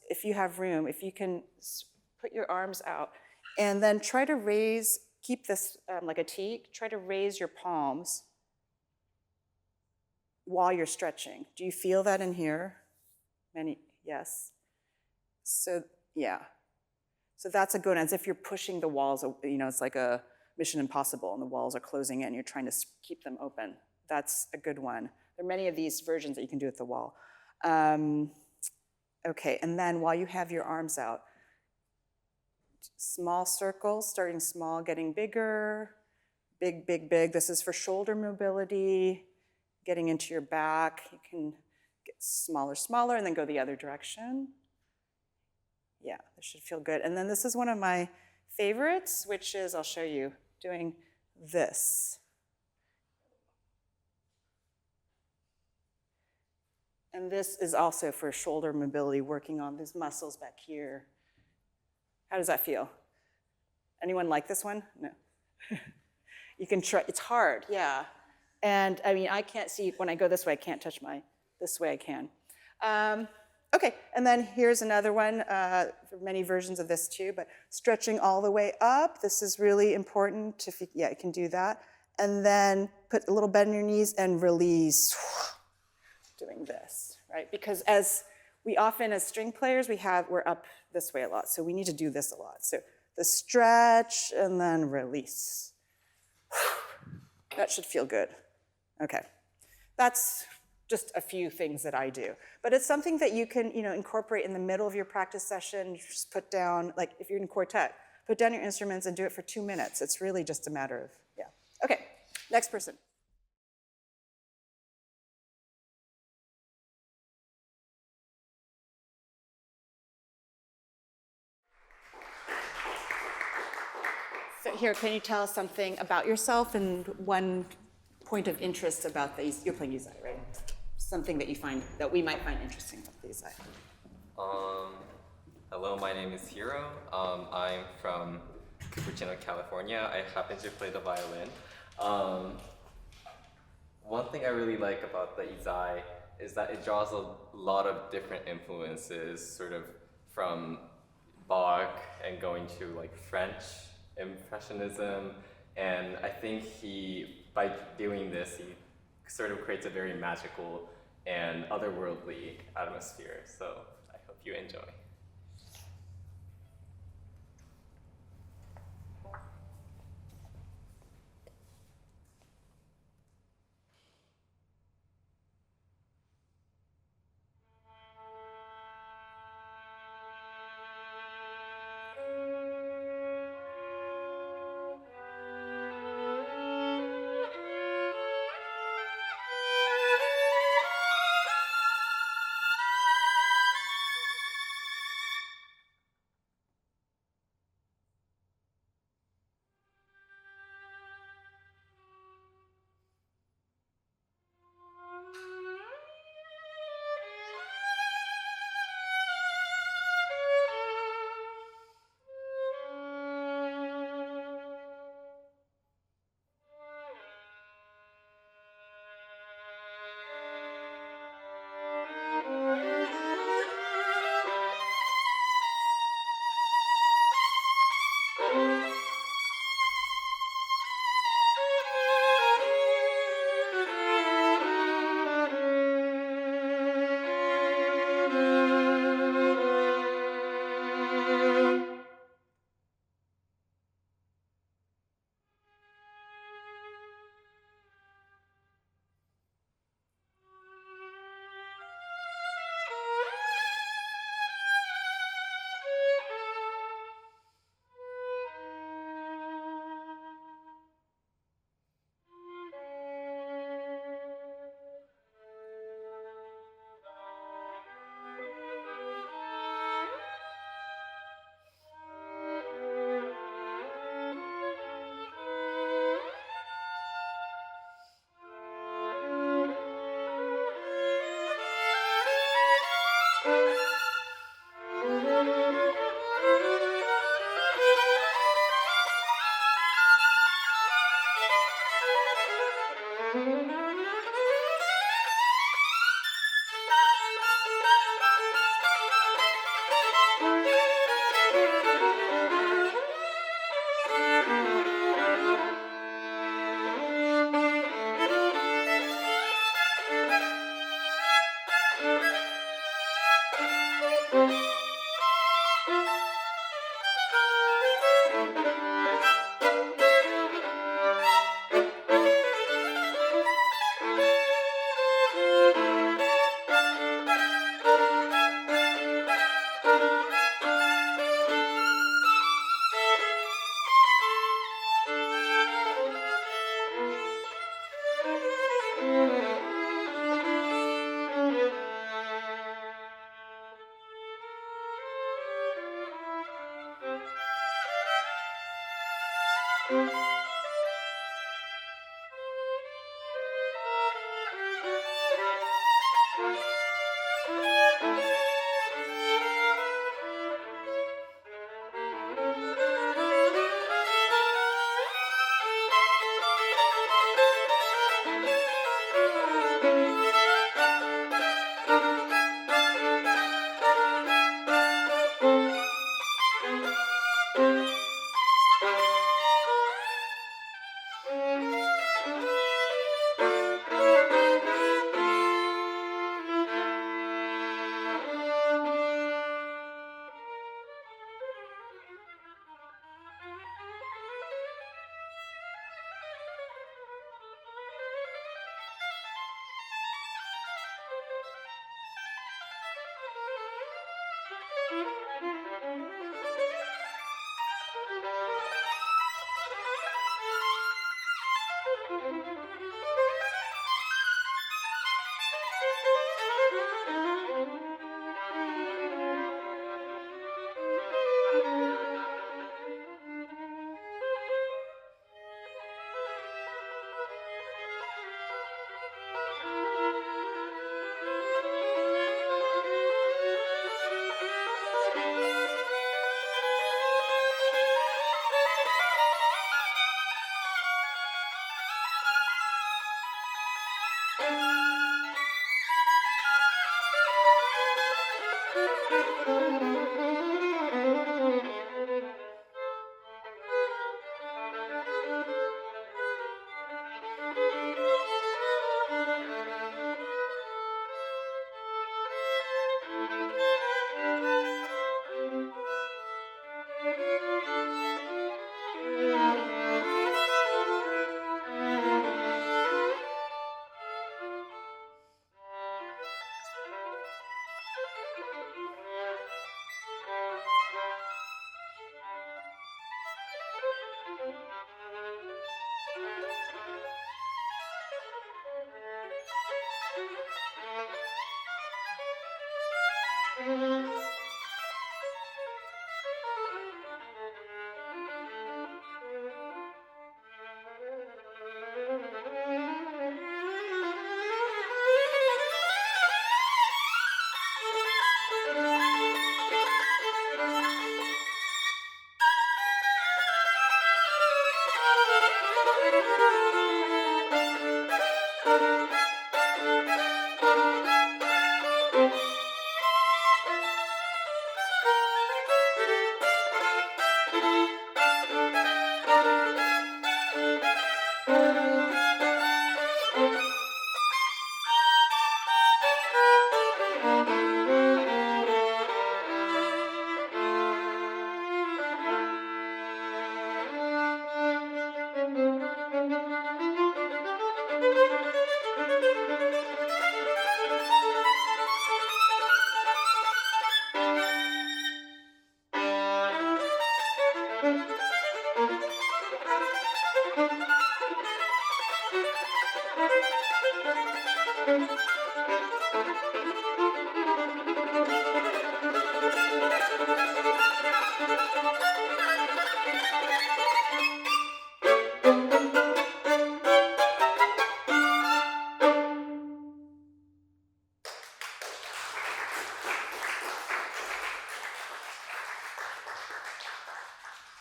If you have room, if you can put your arms out, and then try to raise, keep this like a T, try to raise your palms while you're stretching. Do you feel that in here? Yes. So, yeah. So that's a good one, as if you're pushing the walls, it's like a Mission Impossible, and the walls are closing in, you're trying to keep them open. That's a good one. There are many of these versions that you can do at the wall. Okay, and then while you have your arms out, small circles, starting small, getting bigger, big, big, big. This is for shoulder mobility, getting into your back. You can get smaller, smaller, and then go the other direction. Yeah, this should feel good. And then this is one of my favorites, which is, I'll show you, doing this. And this is also for shoulder mobility, working on these muscles back here. How does that feel? Anyone like this one? No. You can try, it's hard, yeah. And I mean, I can't see, when I go this way, I can't touch this way I can. Okay, and then here's another one, there are many versions of this too, but stretching all the way up, this is really important, you can do that. And then put a little bend in your knees and release, doing this, right? Because as we often, as string players, we're up this way a lot, so we need to do this a lot. So the stretch and then release. That should feel good. Okay, that's just a few things that I do. But it's something that you can, incorporate in the middle of your practice session. You just put down, like if you're in quartet, put down your instruments and do it for 2 minutes. It's really just a matter of, yeah. Okay, next person. So here, can you tell us something about yourself and one point of interest about these? You're playing YSAİ, right? Something that we might find interesting about the YSAİ. Hello, my name is Hiro. I'm from Cupertino, California. I happen to play the violin. One thing I really like about the YSAİ is that it draws a lot of different influences, sort of from Bach and going to like French Impressionism. And I think by doing this, he sort of creates a very magical and otherworldly atmosphere. So I hope you enjoy.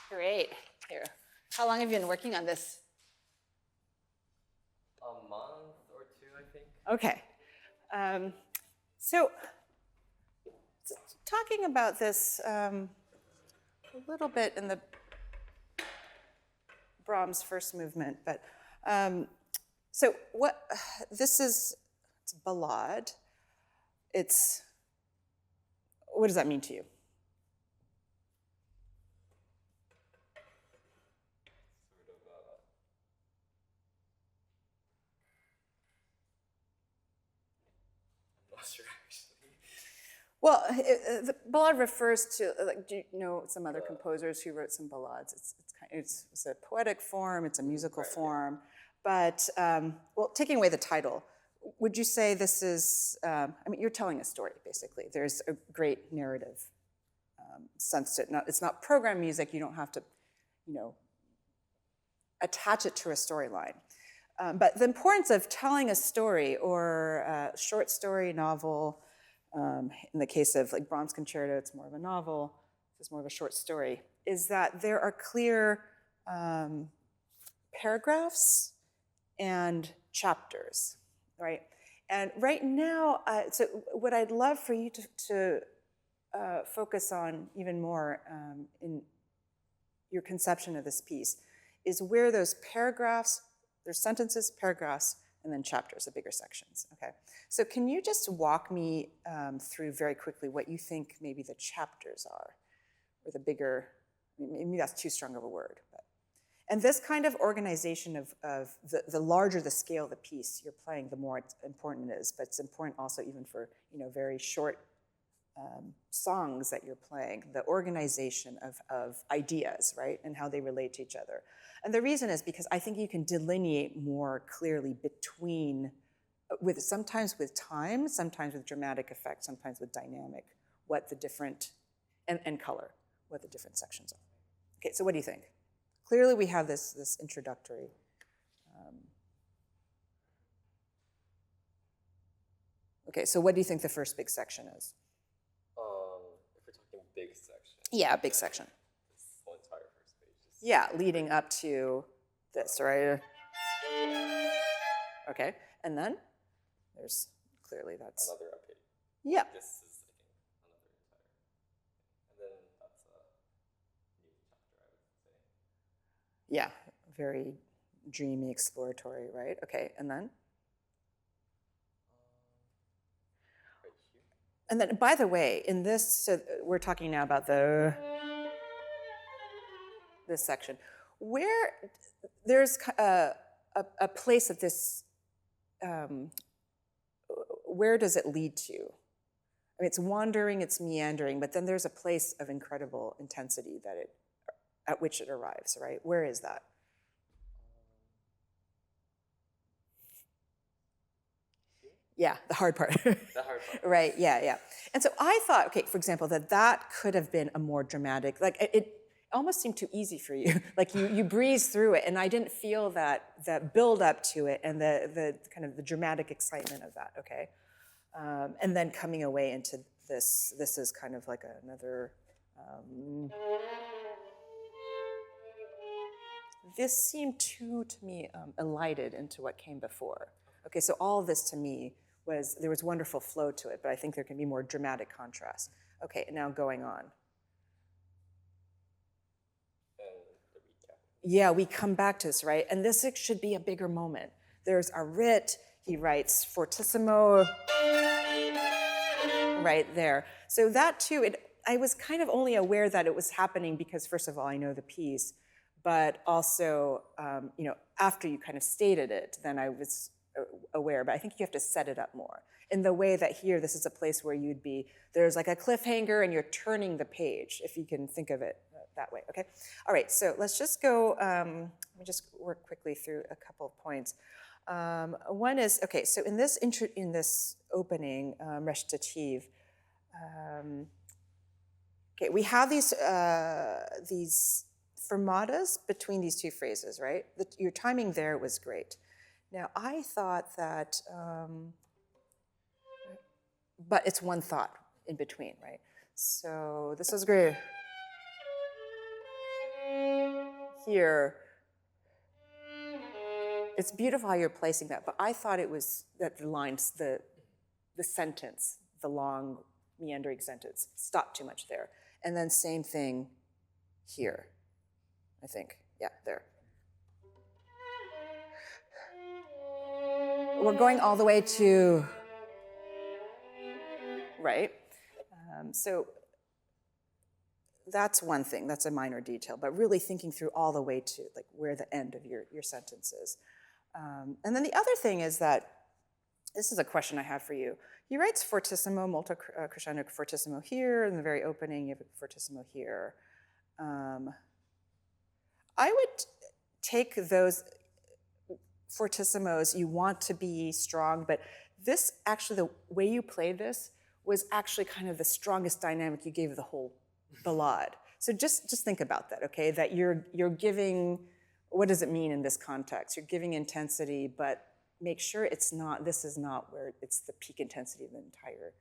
Great. Here. How long have you been working on this? A month or two, I think. Okay. So talking about this a little bit in the Brahms first movement, but so what it's Ballade. It's What does that mean to you? Well, the ballade refers to, like, do you know some other composers who wrote some ballades? It's a poetic form, it's a musical form, but, well, taking away the title, would you say this is, I mean, you're telling a story, basically. There's a great narrative sense to it. Now, it's not program music, you don't have to, you know, attach it to a storyline. But the importance of telling a story, or a short story, novel, in the case of like Brahms Concerto, it's more of a novel, it's more of a short story, is that there are clear paragraphs and chapters, right? And right now, so what I'd love for you to focus on even more in your conception of this piece is where those paragraphs, there's sentences, paragraphs, and then chapters, the bigger sections, okay? So can you just walk me through very quickly what you think maybe the chapters are, or the bigger, maybe that's too strong of a word, but. And this kind of organization of the larger the scale of the piece you're playing, the more important it is, but it's important also even for, you know, very short songs that you're playing, the organization of ideas, right, and how they relate to each other. And the reason is because I think you can delineate more clearly between, sometimes with time, sometimes with dramatic effect, sometimes with dynamic, what the different, and color, what the different sections are. Okay, so what do you think? Clearly we have this introductory. Okay, so what do you think the first big section is? If we're talking big section. Yeah, big section. This whole entire first page. Yeah, leading up to this, right? Okay, and then there's clearly that's. Another update. Yeah. This is, I think, another entire. And then that's a new chapter, I would say. Yeah, very dreamy, exploratory, right? Okay, and then? Right here. And then, by the way, in this, so we're talking now about this section, where there's a place that this, where does it lead to? I mean, it's wandering, it's meandering, but then there's a place of incredible intensity at which it arrives, right? Where is that? Yeah, the hard part. The hard part. Right, yeah. And so I thought, okay, for example, that could have been a more dramatic, like it almost seemed too easy for you. Like you breeze through it, and I didn't feel that build up to it and the kind of the dramatic excitement of that, okay? And then coming away into this is kind of like another, this seemed too, to me, elided into what came before. Okay, so all of this to me there was wonderful flow to it, but I think there can be more dramatic contrast. Okay, and now going on. Yeah, we come back to this, right? And this should be a bigger moment. There's a writ, he writes fortissimo, right there. So that too, I was kind of only aware that it was happening because first of all, I know the piece, but also, you know, after you kind of stated it, then I was aware, but I think you have to set it up more. In the way that here, this is a place where there's like a cliffhanger and you're turning the page, if you can think of it that way, okay? All right, so let's just go, let me just work quickly through a couple of points. One is, okay, so in this opening recitative, okay, we have these fermatas between these two phrases, right? Your timing there was great. Now, I thought that, but it's one thought in between, right? So this was great. Here, it's beautiful how you're placing that, but I thought it was that the lines, the sentence, the long meandering sentence, stopped too much there. And then same thing here, I think. Yeah, there. We're going all the way to, right? So that's one thing, that's a minor detail, but really thinking through all the way to like where the end of your sentence is. And then the other thing is that, this is a question I have for you. He writes fortissimo, molto crescendo fortissimo here, in the very opening, you have a fortissimo here. I would take those fortissimos, you want to be strong, but this, actually, the way you played this was actually kind of the strongest dynamic you gave the whole ballade. So just think about that, okay? That you're giving, what does it mean in this context? You're giving intensity, but make sure it's not, this is not where it's the peak intensity of the entire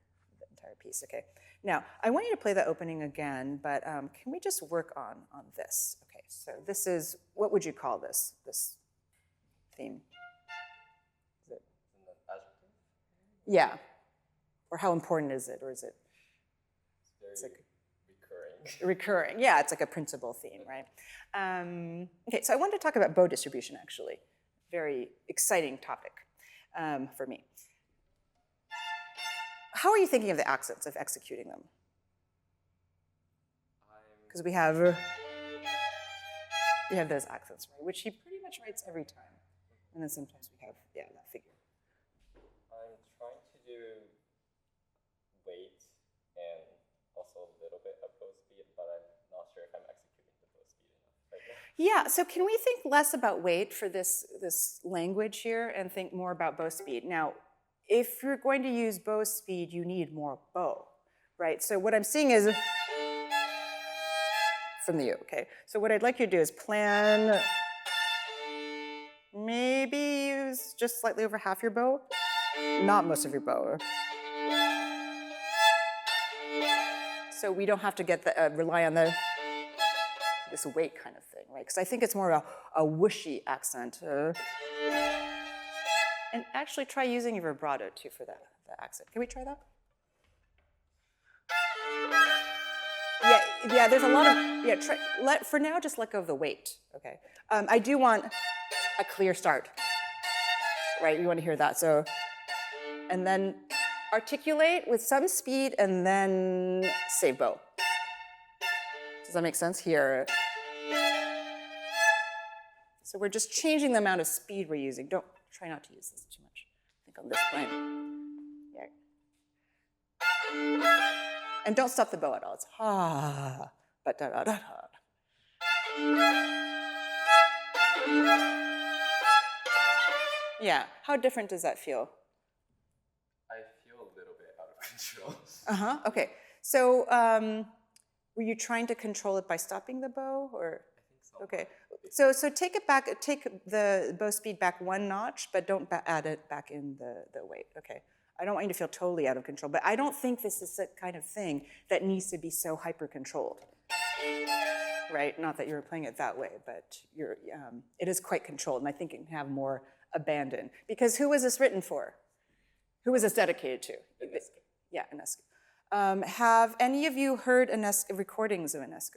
piece, okay? Now, I want you to play the opening again, but can we just work on this? Okay, so this is, what would you call this theme? Is it? Yeah. Or how important is it, or is it? It's very recurring. Yeah, it's like a principal theme, right? Okay, so I wanted to talk about bow distribution, actually. Very exciting topic for me. How are you thinking of the accents, of executing them? Because we have those accents, right? Which he pretty much writes every time. And then sometimes we have, yeah, that figure. I'm trying to do weight and also a little bit of bow speed, but I'm not sure if I'm executing the bow speed enough right now. Yeah, so can we think less about weight for this language here and think more about bow speed? Now, if you're going to use bow speed, you need more bow, right? So what I'm seeing is from the U, okay? So what I'd like you to do is plan, maybe use just slightly over half your bow, not most of your bow. So we don't have to get the, rely on this weight kind of thing, right? Because I think it's more of a whooshy accent. And actually try using your vibrato too for the accent. Can we try that? Yeah, there's a lot of, for now, just let go of the weight, okay? I do want a clear start, right? You want to hear that, so, and then articulate with some speed and then save bow. Does that make sense? Here. So we're just changing the amount of speed we're using. Don't try not to use this too much. I think on this plane. Yeah. And don't stop the bow at all. It's ha, but da da da da. Yeah. How different does that feel? I feel a little bit out of control. Okay. So were you trying to control it by stopping the bow, or? I think so. Okay. So take it back. Take the bow speed back one notch, but don't add it back in the weight. Okay. I don't want you to feel totally out of control, but I don't think this is the kind of thing that needs to be so hyper-controlled, right? Not that you're playing it that way, but it is quite controlled, and I think it can have more abandon. Because who was this written for? Who was this dedicated to? Ines. Yeah, Ines. Have any of you heard recordings of Ines?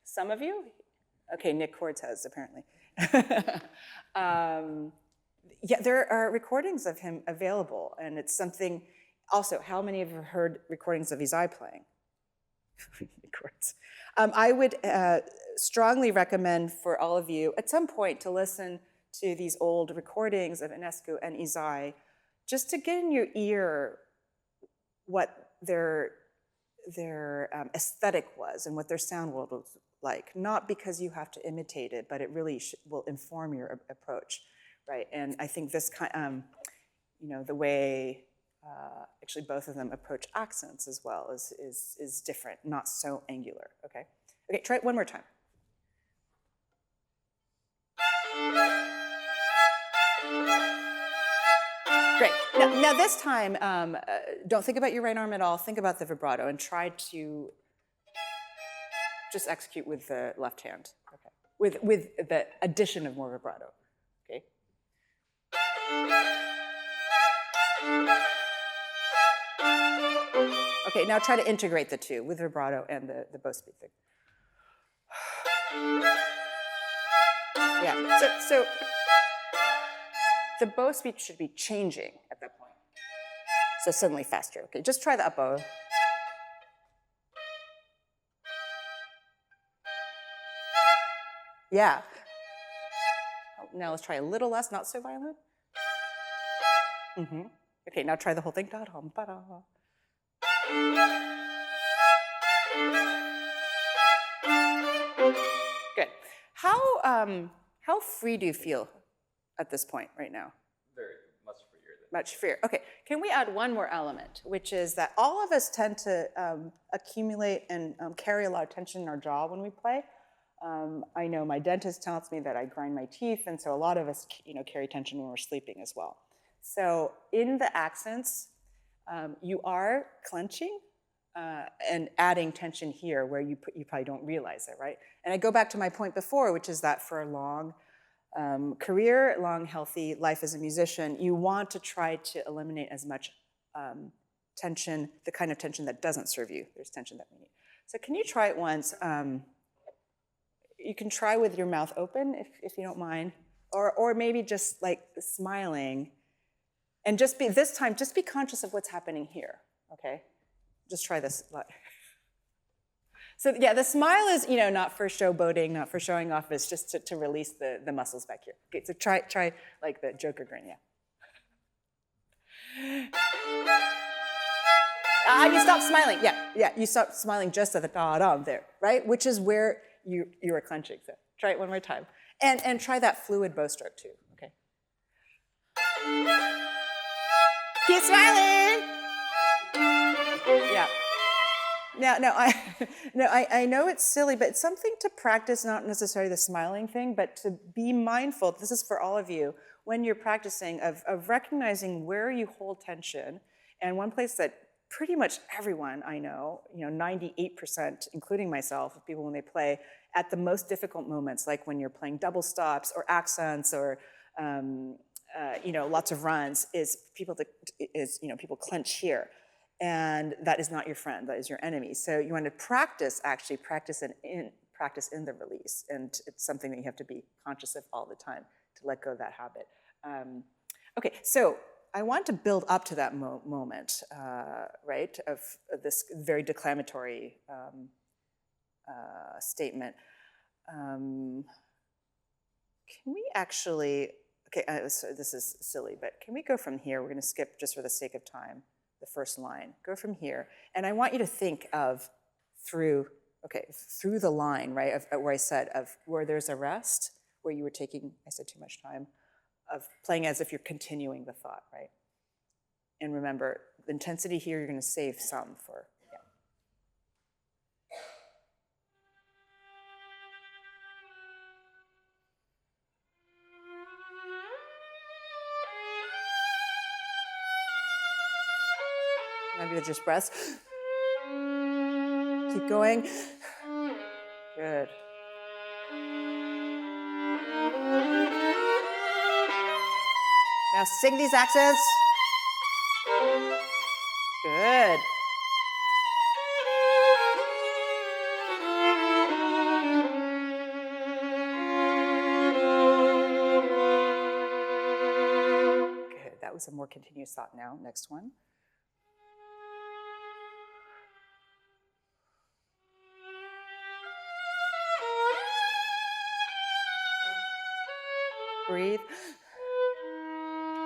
Some of you? Okay, Nick Cords has, apparently. Yeah, there are recordings of him available, and it's something, also, how many of you have heard recordings of YSAİ playing? I would strongly recommend for all of you, at some point, to listen to these old recordings of Ionescu and YSAİ, just to get in your ear what their aesthetic was and what their sound world was like. Not because you have to imitate it, but it really will inform your approach. Right, and I think this kind, the way actually both of them approach accents as well is different, not so angular. Okay, try it one more time. Great. Now this time, don't think about your right arm at all. Think about the vibrato and try to just execute with the left hand. Okay, with the addition of more vibrato. Okay. Okay, now try to integrate the two with vibrato and the bow speed thing. Yeah, so the bow speed should be changing at that point. So suddenly faster. Okay, just try the up bow. Yeah. Oh, now let's try a little less, not so violent. Okay, now try the whole thing. Da-dum, ba-da. Good. How free do you feel at this point right now? Very much freer than Much freer. Okay, can we add one more element, which is that all of us tend to accumulate and carry a lot of tension in our jaw when we play. I know my dentist tells me that I grind my teeth, and so a lot of us, carry tension when we're sleeping as well. So in the accents, you are clenching and adding tension here where you probably don't realize it, right? And I go back to my point before, which is that for a long career, long healthy life as a musician, you want to try to eliminate as much tension, the kind of tension that doesn't serve you. There's tension that we need. So can you try it once? You can try with your mouth open if you don't mind, or maybe just like smiling, and this time just be conscious of what's happening here. Okay, just try this. So yeah, the smile is not for showboating, not for showing off. It's just to release the muscles back here. Okay, so try like the Joker grin. Yeah. You stop smiling. Yeah. You stop smiling just at the da-dum there, right? Which is where you were clenching. So try it one more time, and try that fluid bow stroke too. Okay. Keep smiling. Yeah. Now, I know it's silly, but it's something to practice, not necessarily the smiling thing, but to be mindful, this is for all of you, when you're practicing, of recognizing where you hold tension. And one place that pretty much everyone I know, 98%, including myself, of people when they play, at the most difficult moments, like when you're playing double stops or accents or lots of runs, is people clench here. And that is not your friend, that is your enemy. So you want to practice in the release. And it's something that you have to be conscious of all the time to let go of that habit. Okay, so I want to build up to that moment, right, of this very declamatory statement. Can we actually, so this is silly, but can we go from here? We're going to skip just for the sake of time. The first line. Go from here, and I want you to think of through the line, right, of where I said of where there's a rest, where you were taking, I said too much time, of playing as if you're continuing the thought, right? And remember, the intensity here, you're going to save some for, Maybe just breaths. Keep going. Good. Now sing these accents. Good. Good. That was a more continuous thought now. Next one. Breathe.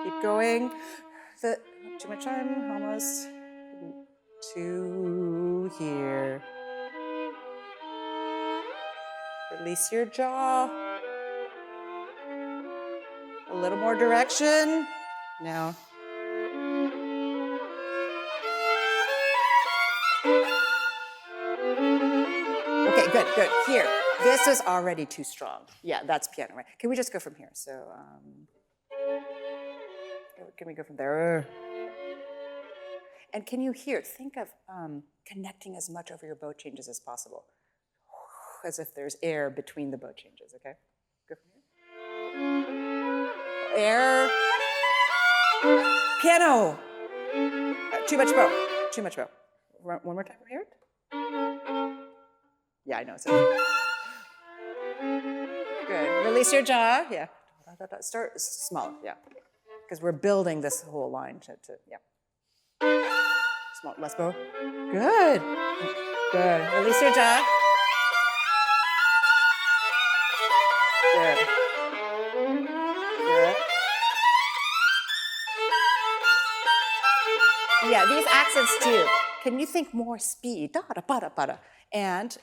Keep going. Too much time, almost. 2 here. Release your jaw. A little more direction. Now. Okay, good. Here. This is already too strong. Yeah, that's piano, right? Can we just go from here? So, can we go from there? And can you hear? Think of connecting as much over your bow changes as possible, as if there's air between the bow changes. Okay, go from here. Air. Piano. Too much bow. One more time from here. Yeah, I know. Good. Release your jaw. Yeah. Start small. Yeah. Because we're building this whole line to yeah. Small, less bow. Good. Good. Release your jaw. Good. Good. Yeah, these accents too. Can you think more speed? Da da ba da ba da. And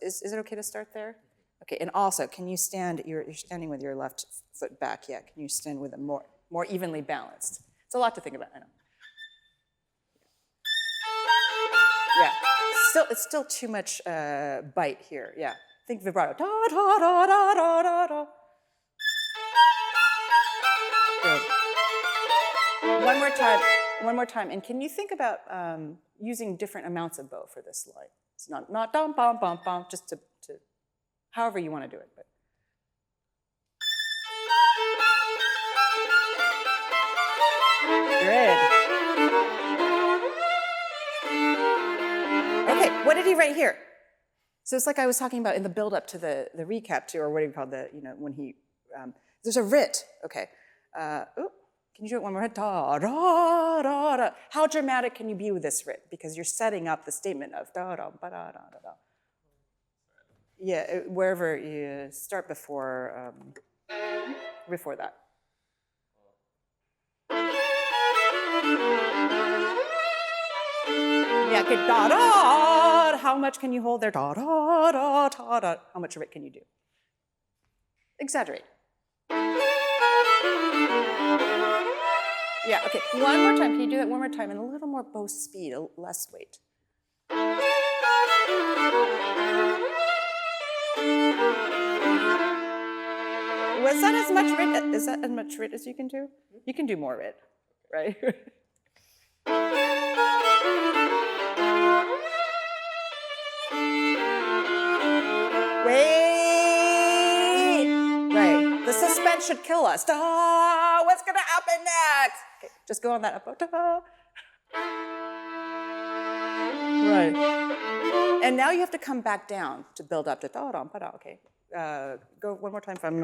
is it okay to start there? Okay, and also, can you stand, you're standing with your left foot back, yeah. Can you stand with a more evenly balanced? It's a lot to think about, I know. Yeah, it's still too much bite here, yeah. Think vibrato, da da da da da da da. Good. One more time, and can you think about using different amounts of bow for this line? It's not dum bum bum bum, just to however you want to do it. But. Good. Okay, what did he write here? So it's like I was talking about in the build-up to the recap to, or what do you call when he, there's a writ, okay. Can you do it one more? Da, da, da, da. How dramatic can you be with this writ? Because you're setting up the statement of da, da, ba, da, da, da, da. Yeah, wherever you start before that. Yeah, okay, da, da. How much can you hold there? Da, da, da, da, da. How much writ can you do? Exaggerate. Yeah, okay, one more time. Can you do that one more time? And a little more bow speed, less weight. Was that as much writ? Is that as much writ as you can do? You can do more writ, right? Wait! Right. The suspense should kill us. Da, what's gonna happen next? Okay, just go on that up. Da. Right. And now you have to come back down to build up to da da da. Okay. Go one more time from.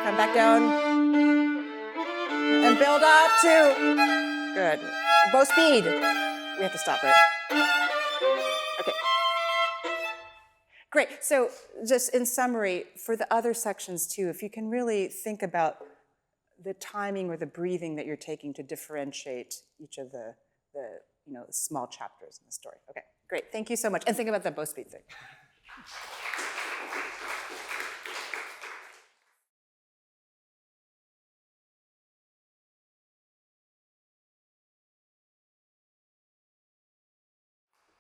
Come back down. And build up to. Good. Bow speed. We have to stop it. Okay. Great. So just in summary, for the other sections too, if you can really think about the timing or the breathing that you're taking to differentiate each of the small chapters in the story. Okay, great. Thank you so much. And think about that bow speed thing.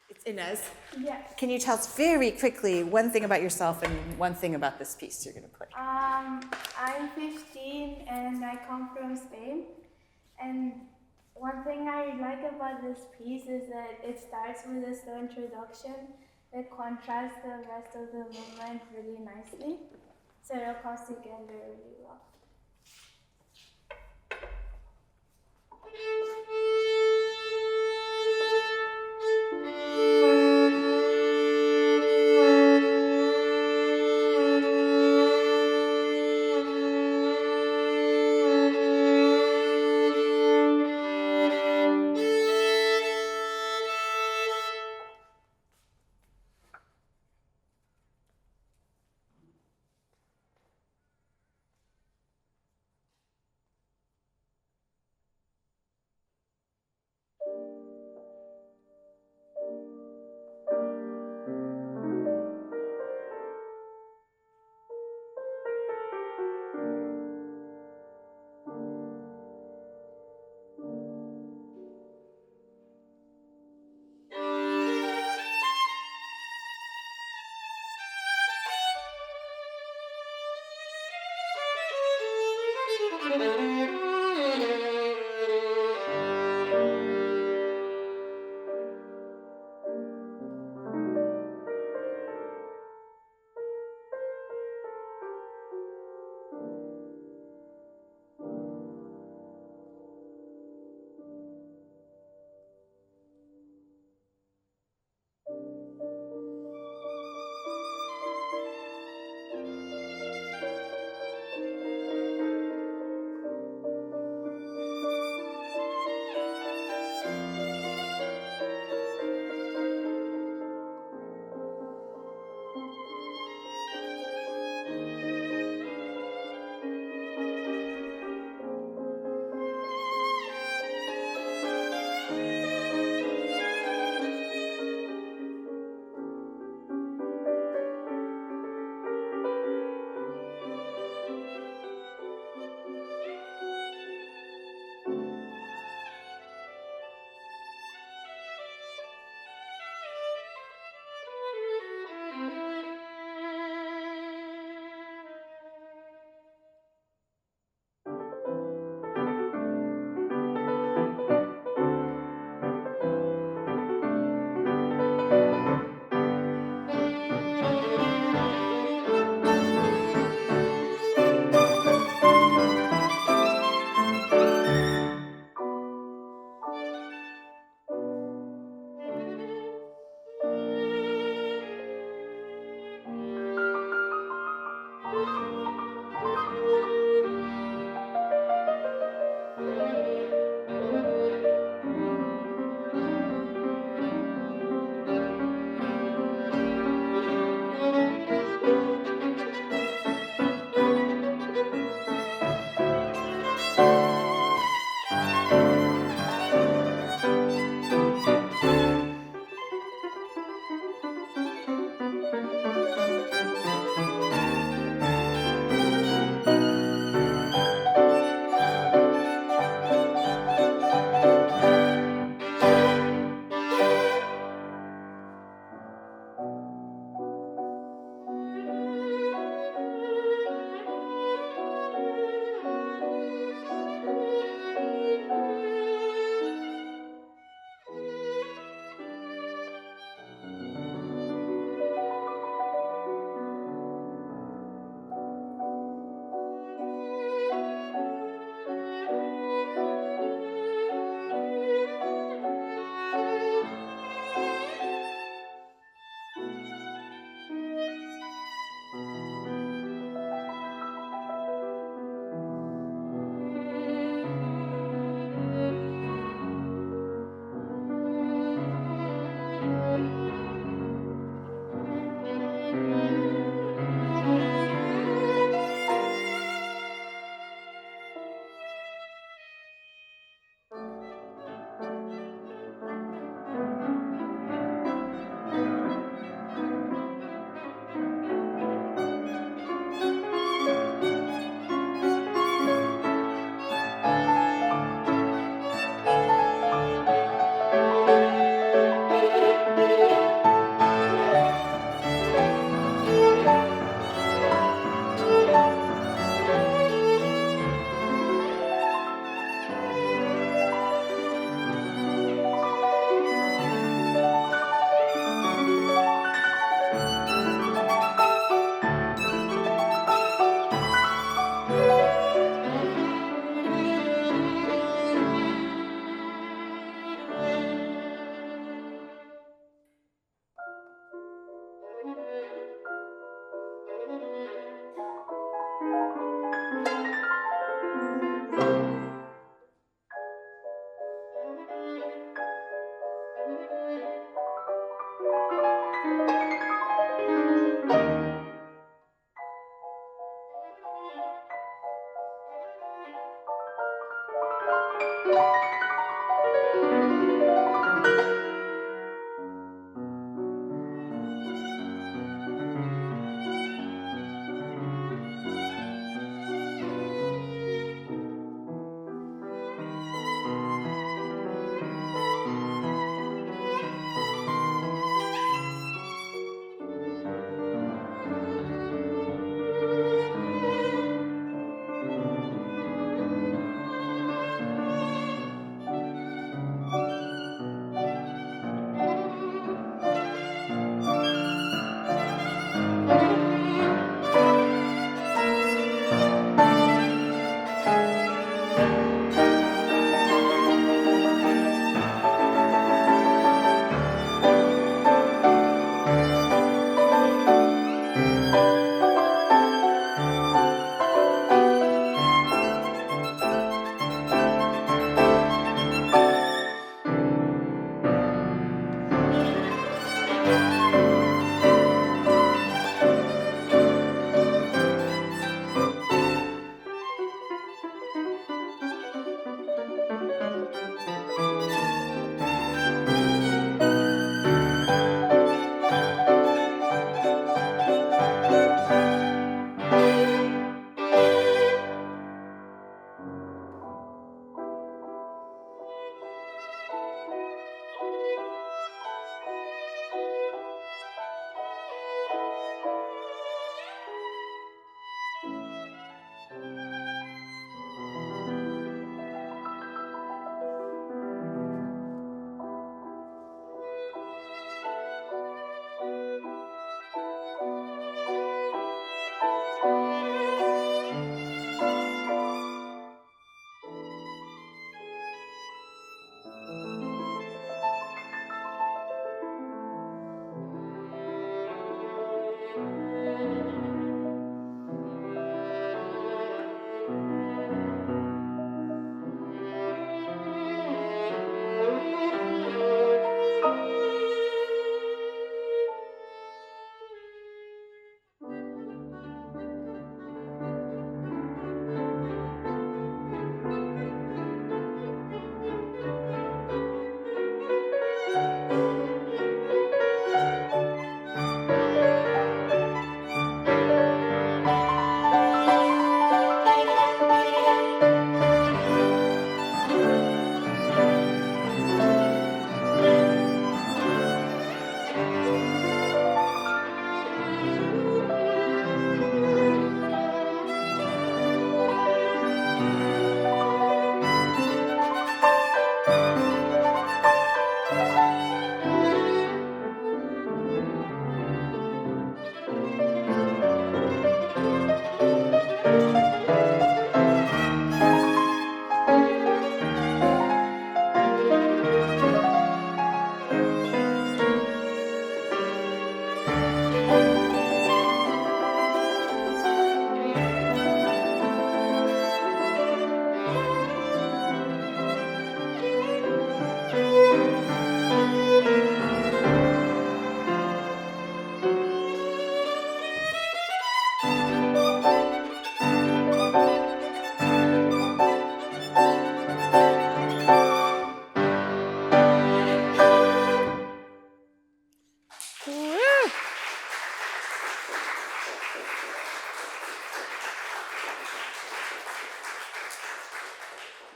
It's Ines. Yeah. Can you tell us very quickly one thing about yourself and one thing about this piece you're going to play? I'm 15 and I come from Spain. And one thing I like about this piece is that it starts with a slow introduction that contrasts the rest of the movement really nicely. So it all comes together really well.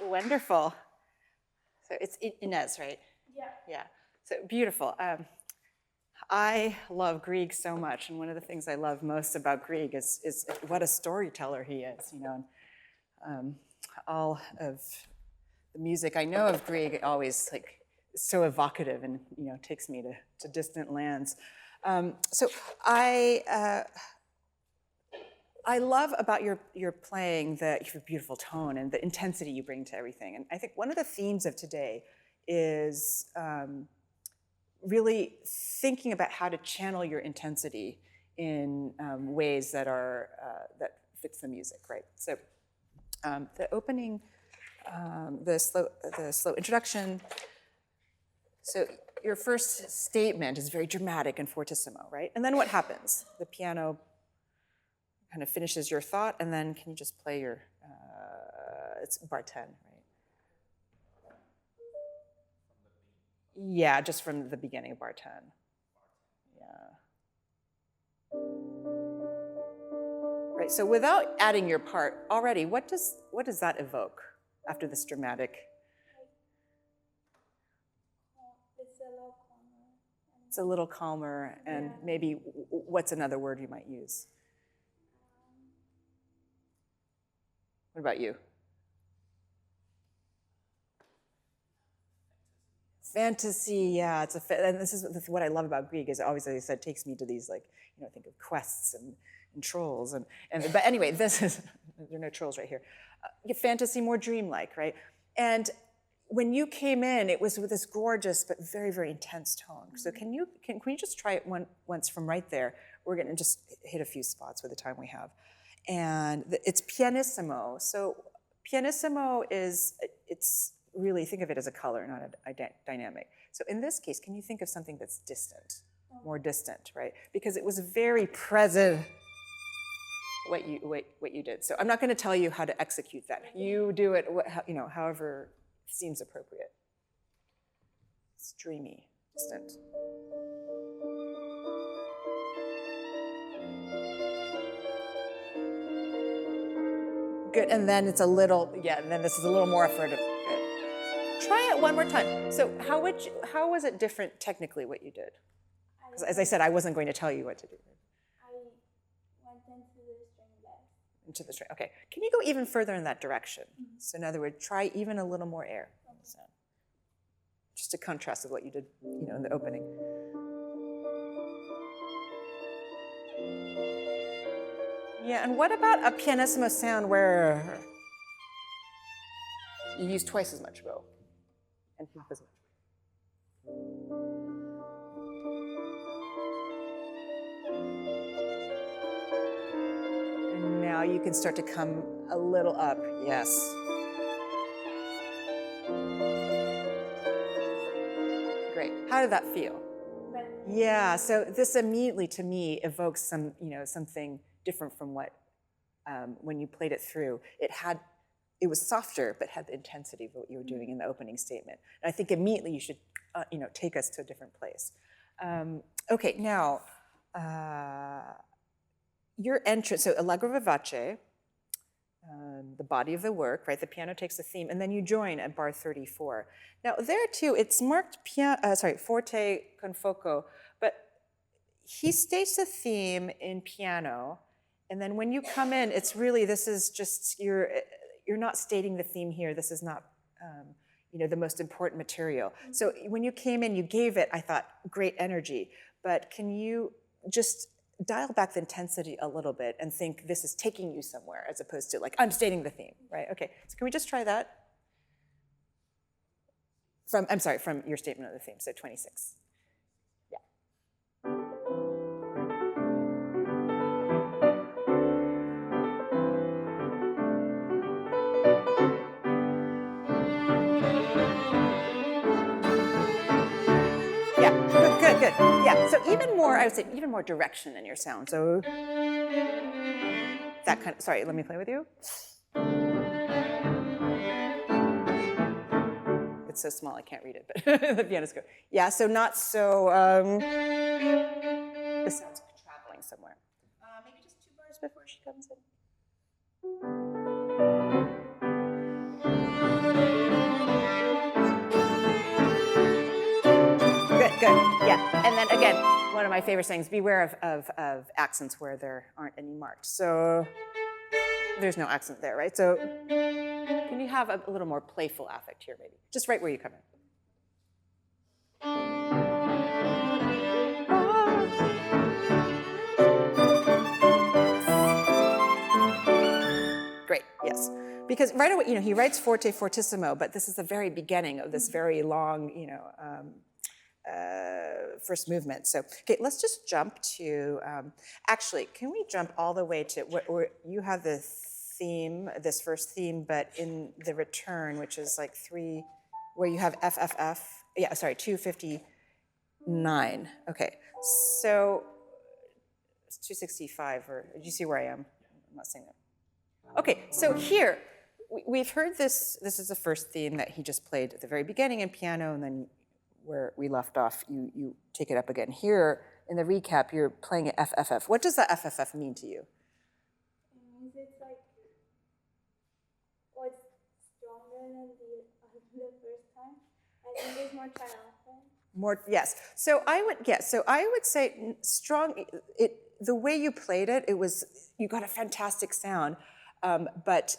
Wonderful. So it's Ines, right? Yeah. Yeah. So beautiful. I love Grieg so much, and one of the things I love most about Grieg is what a storyteller he is. You know, and, all of the music I know of Grieg always like is so evocative, and takes me to distant lands. So I love about your playing your beautiful tone and the intensity you bring to everything. And I think one of the themes of today is really thinking about how to channel your intensity in ways that are that fits the music, right? So the opening, the slow introduction. So your first statement is very dramatic and fortissimo, right? And then what happens? The piano kind of finishes your thought, and then can you just play your, it's bar 10, right? Yeah, just from the beginning of bar 10. Yeah. Right, so without adding your part already, what does that evoke after this dramatic? It's a little calmer. It's a little calmer, and Yeah. maybe what's another word you might use? What about you? Fantasy, yeah, and this is what I love about Grieg is always, as I said, takes me to these like, think of quests and trolls but anyway, this is, there are no trolls right here. Fantasy, more dreamlike, right? And when you came in, it was with this gorgeous but very, very intense tone. So can you just try it once from right there? We're gonna just hit a few spots with the time we have. And it's pianissimo. So pianissimo it's really, think of it as a color, not a dynamic. So in this case, can you think of something that's distant, more distant, right? Because it was very present, what you did. So I'm not going to tell you how to execute that. You do it, however seems appropriate. It's dreamy, distant. Good, and then it's a little, and then this is a little more affirmative. Good. Try it one more time. So how was it different technically what you did? As I said, I wasn't going to tell you what to do. I went into the string left. Into the string, okay. Can you go even further in that direction? So in other words, try even a little more air. So, just to contrast with what you did, in the opening. Yeah, and what about a pianissimo sound where you use twice as much bow and half as much? And now you can start to come a little up, yes. Great, how did that feel? Yeah, so this immediately to me evokes some, something different from what, when you played it through. It was softer, but had the intensity of what you were doing in the opening statement. And I think immediately you should, take us to a different place. Okay, now, your entrance, so Allegro vivace, the body of the work, right? The piano takes the theme, and then you join at bar 34. Now there too, it's marked forte con foco, but he states the theme in piano, and then when you come in, it's really, this is just, you're not stating the theme here. This is not, the most important material. So when you came in, you gave it, I thought, great energy, but can you just dial back the intensity a little bit and think this is taking you somewhere as opposed to like, I'm stating the theme, right? Okay, so can we just try that? From your statement of the theme, so 26. Yeah. Yeah, good. Yeah, so even more, I would say, even more direction in your sound. So that kind of, sorry, let me play with you. It's so small I can't read it, but the pianist go. Yeah, so not so, the sound's traveling somewhere. Maybe just 2 bars before she comes in. Good, yeah. And then again, one of my favorite sayings, beware of accents where there aren't any marked. So there's no accent there, right? So can you have a little more playful affect here, maybe? Just right where you come in. Great, yes. Because right away, he writes forte fortissimo, but this is the very beginning of this very long, first movement. So, okay, let's just jump to, actually, can we jump all the way to where you have the theme, this first theme, but in the return, which is like 3, where you have FFF, 259. Okay, so it's 265, or do you see where I am? I'm not saying that. Okay, so here, we've heard this is the first theme that he just played at the very beginning in piano, and then where we left off, you take it up again. Here, in the recap, you're playing it FFF. What does the FFF mean to you? It means it's like what's stronger than the first time. I think it's more triumphant. More, yes. So I would say strong. The way you played it, you got a fantastic sound, but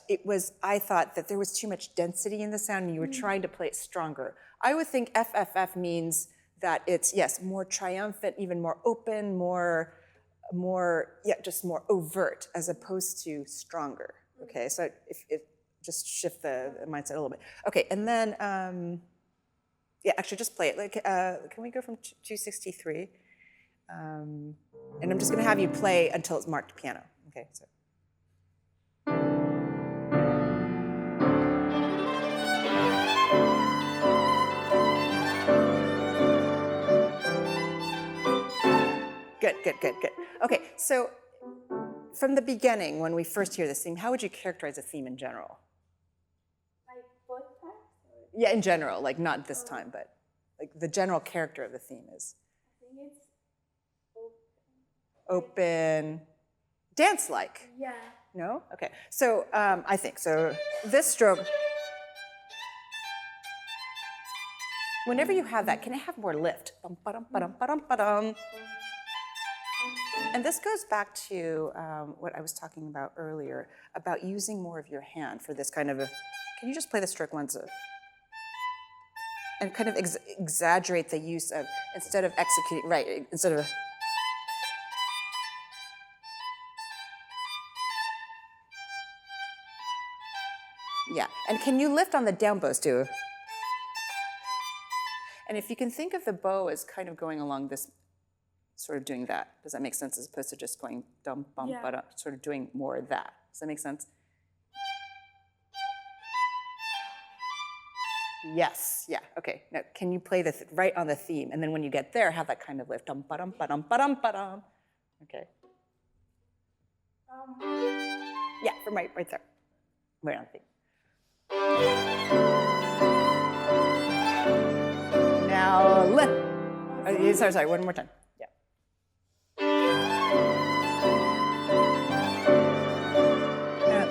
I thought that there was too much density in the sound, and you were trying to play it stronger. I would think FFF means that it's, yes, more triumphant, even more open, just more overt, as opposed to stronger. Okay, so if just shift the mindset a little bit. Okay, and then yeah, actually, just play it. Like, can we go from 263? And I'm just going to have you play until it's marked piano. Okay, so. Good. Okay, so from the beginning, when we first hear this theme, how would you characterize a theme in general? Like both times? Yeah, in general, like not this time, but like the general character of the theme is? I think it's Open, dance-like. Yeah. No? Okay, so I think, so this stroke, whenever you have that, can it have more lift? Bum, ba-dum, ba-dum, ba-dum, ba-dum. And this goes back to what I was talking about earlier, about using more of your hand for this kind of can you just play the stroke once? And kind of exaggerate the use of, instead of executing, right, instead of, yeah, and can you lift on the down bows too? And if you can think of the bow as kind of going along this, sort of doing that. Does that make sense, as opposed to just going dum, bum, Yeah. ba-dum, sort of doing more of that? Does that make sense? Yes, yeah, okay. Now, can you play this right on the theme? And then when you get there, have that kind of lift. Dum, ba-dum, ba-dum, ba-dum, ba-dum. Okay. Yeah, from right there. Right on the theme. Now, lift. Sorry, one more time. Yeah.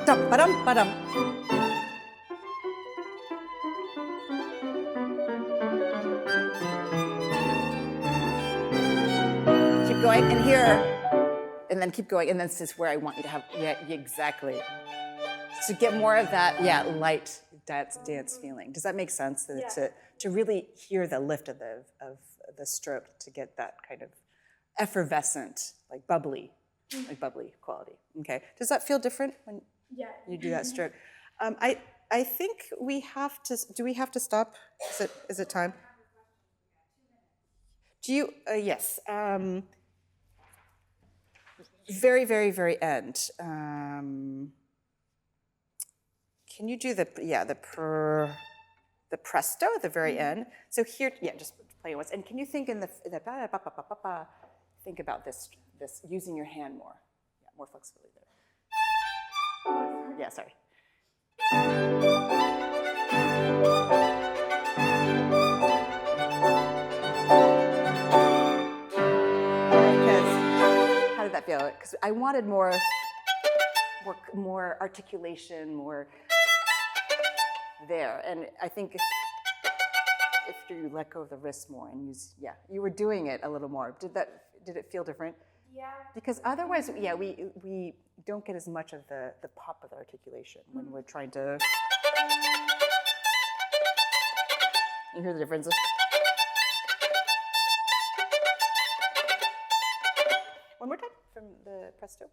Dum, ba-dum, ba-dum. Keep going, and here, and then keep going, and this is where I want you to have, yeah, exactly. To get more of that, yeah, light dance feeling. Does that make sense? Yeah. To really hear the lift of the stroke, to get that kind of effervescent, like bubbly quality. Okay. Does that feel different when you do that stroke? I think we have to. Do we have to stop? Is it time? Do you? Yes. Very, very, very end. Can you do the presto at the very end? So here, yeah, just play it once. And can you think in the think about this using your hand more? Yeah, more flexibility there. Yeah, sorry. Because how did that feel? Because I wanted more articulation, more there. And I think if you let go of the wrist more and use, yeah, you were doing it a little more. Did it feel different? Yeah. Because otherwise, yeah, we don't get as much of the pop of the articulation when we're trying to. You hear the differences? One more time from the presto.